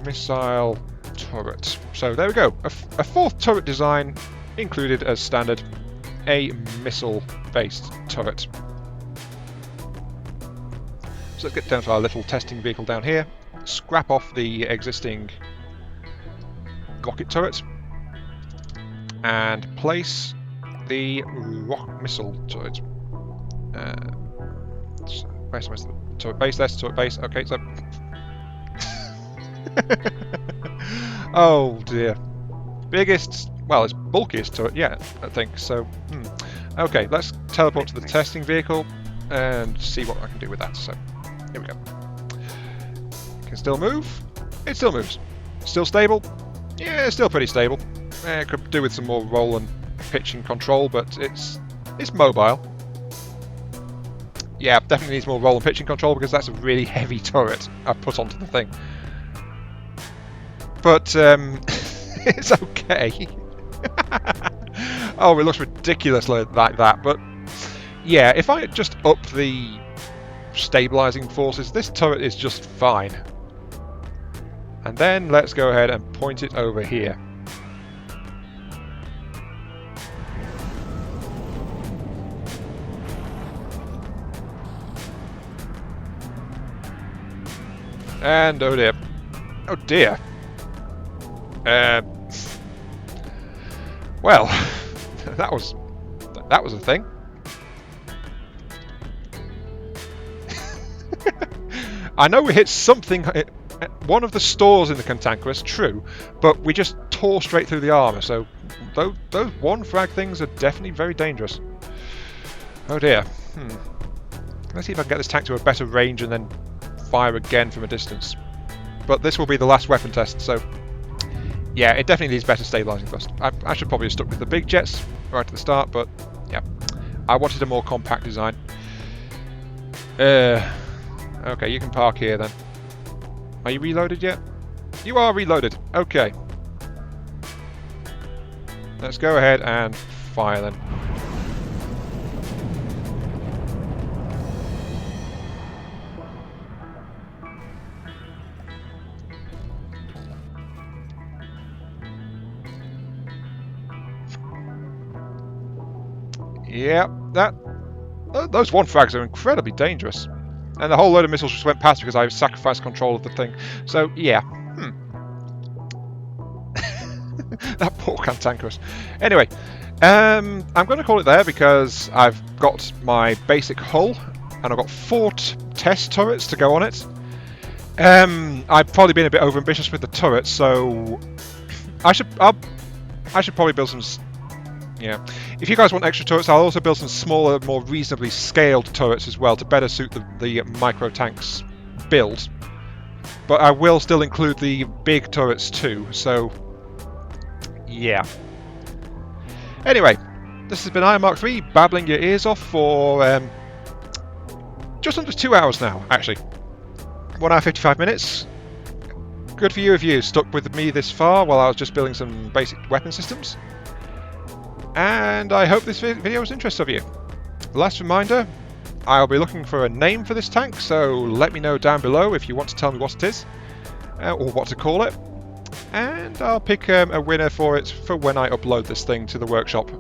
Speaker 1: missile turret. So there we go, a 4th turret design included as standard, a missile-based turret. So let's get down to our little testing vehicle down here, scrap off the existing rocket turret, and place the missile turret. Where's the turret base? There's the turret base. Okay, so oh dear. Biggest, well, it's bulkiest turret yet, I think. So, okay, let's teleport to the testing vehicle and see what I can do with that. So, here we go. Can still move. It still moves. Still stable. Yeah, it's still pretty stable. It could do with some more roll and pitching control, but it's mobile. Yeah, definitely needs more roll and pitching control because that's a really heavy turret I've put onto the thing. But it's okay. Oh, it looks ridiculous like that, but yeah, if I just up the stabilizing forces, this turret is just fine. And then let's go ahead and point it over here. And oh dear. Oh dear. Well, that was a thing. I know we hit something, one of the stores in the Cantankerous, true, but we just tore straight through the armour, so those 1 frag things are definitely very dangerous. Oh dear. Let's see if I can get this tank to a better range and then fire again from a distance. But this will be the last weapon test, so yeah, it definitely needs better stabilizing thrust. I should probably have stuck with the big jets right at the start, but yeah, I wanted a more compact design. Okay, you can park here then. Are you reloaded yet? You are reloaded. Okay. Let's go ahead and fire then. Yeah, those one frags are incredibly dangerous. And the whole load of missiles just went past because I sacrificed control of the thing. So, yeah. That poor cantankerous. Anyway, I'm going to call it there because I've got my basic hull and I've got 4 test turrets to go on it. I've probably been a bit overambitious with the turrets, so I should probably build some. Yeah, if you guys want extra turrets, I'll also build some smaller, more reasonably scaled turrets as well to better suit the micro tanks build. But I will still include the big turrets too. So yeah. Anyway, this has been Iron Mark III babbling your ears off for just under 2 hours now. Actually, 1 hour 55 minutes. Good for you if you stuck with me this far while I was just building some basic weapon systems. And I hope this video was interesting of you. Last reminder, I'll be looking for a name for this tank, so let me know down below if you want to tell me what it is, or what to call it. And I'll pick a winner for it for when I upload this thing to the workshop.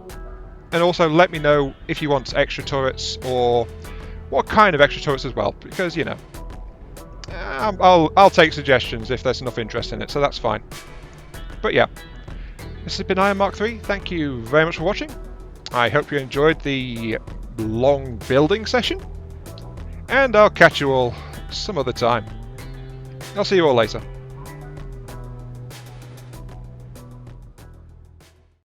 Speaker 1: And also let me know if you want extra turrets, or what kind of extra turrets as well, because, you know, I'll take suggestions if there's enough interest in it, so that's fine. But yeah. This has been Iron Mark III. Thank you very much for watching. I hope you enjoyed the long building session. And I'll catch you all some other time. I'll see you all later.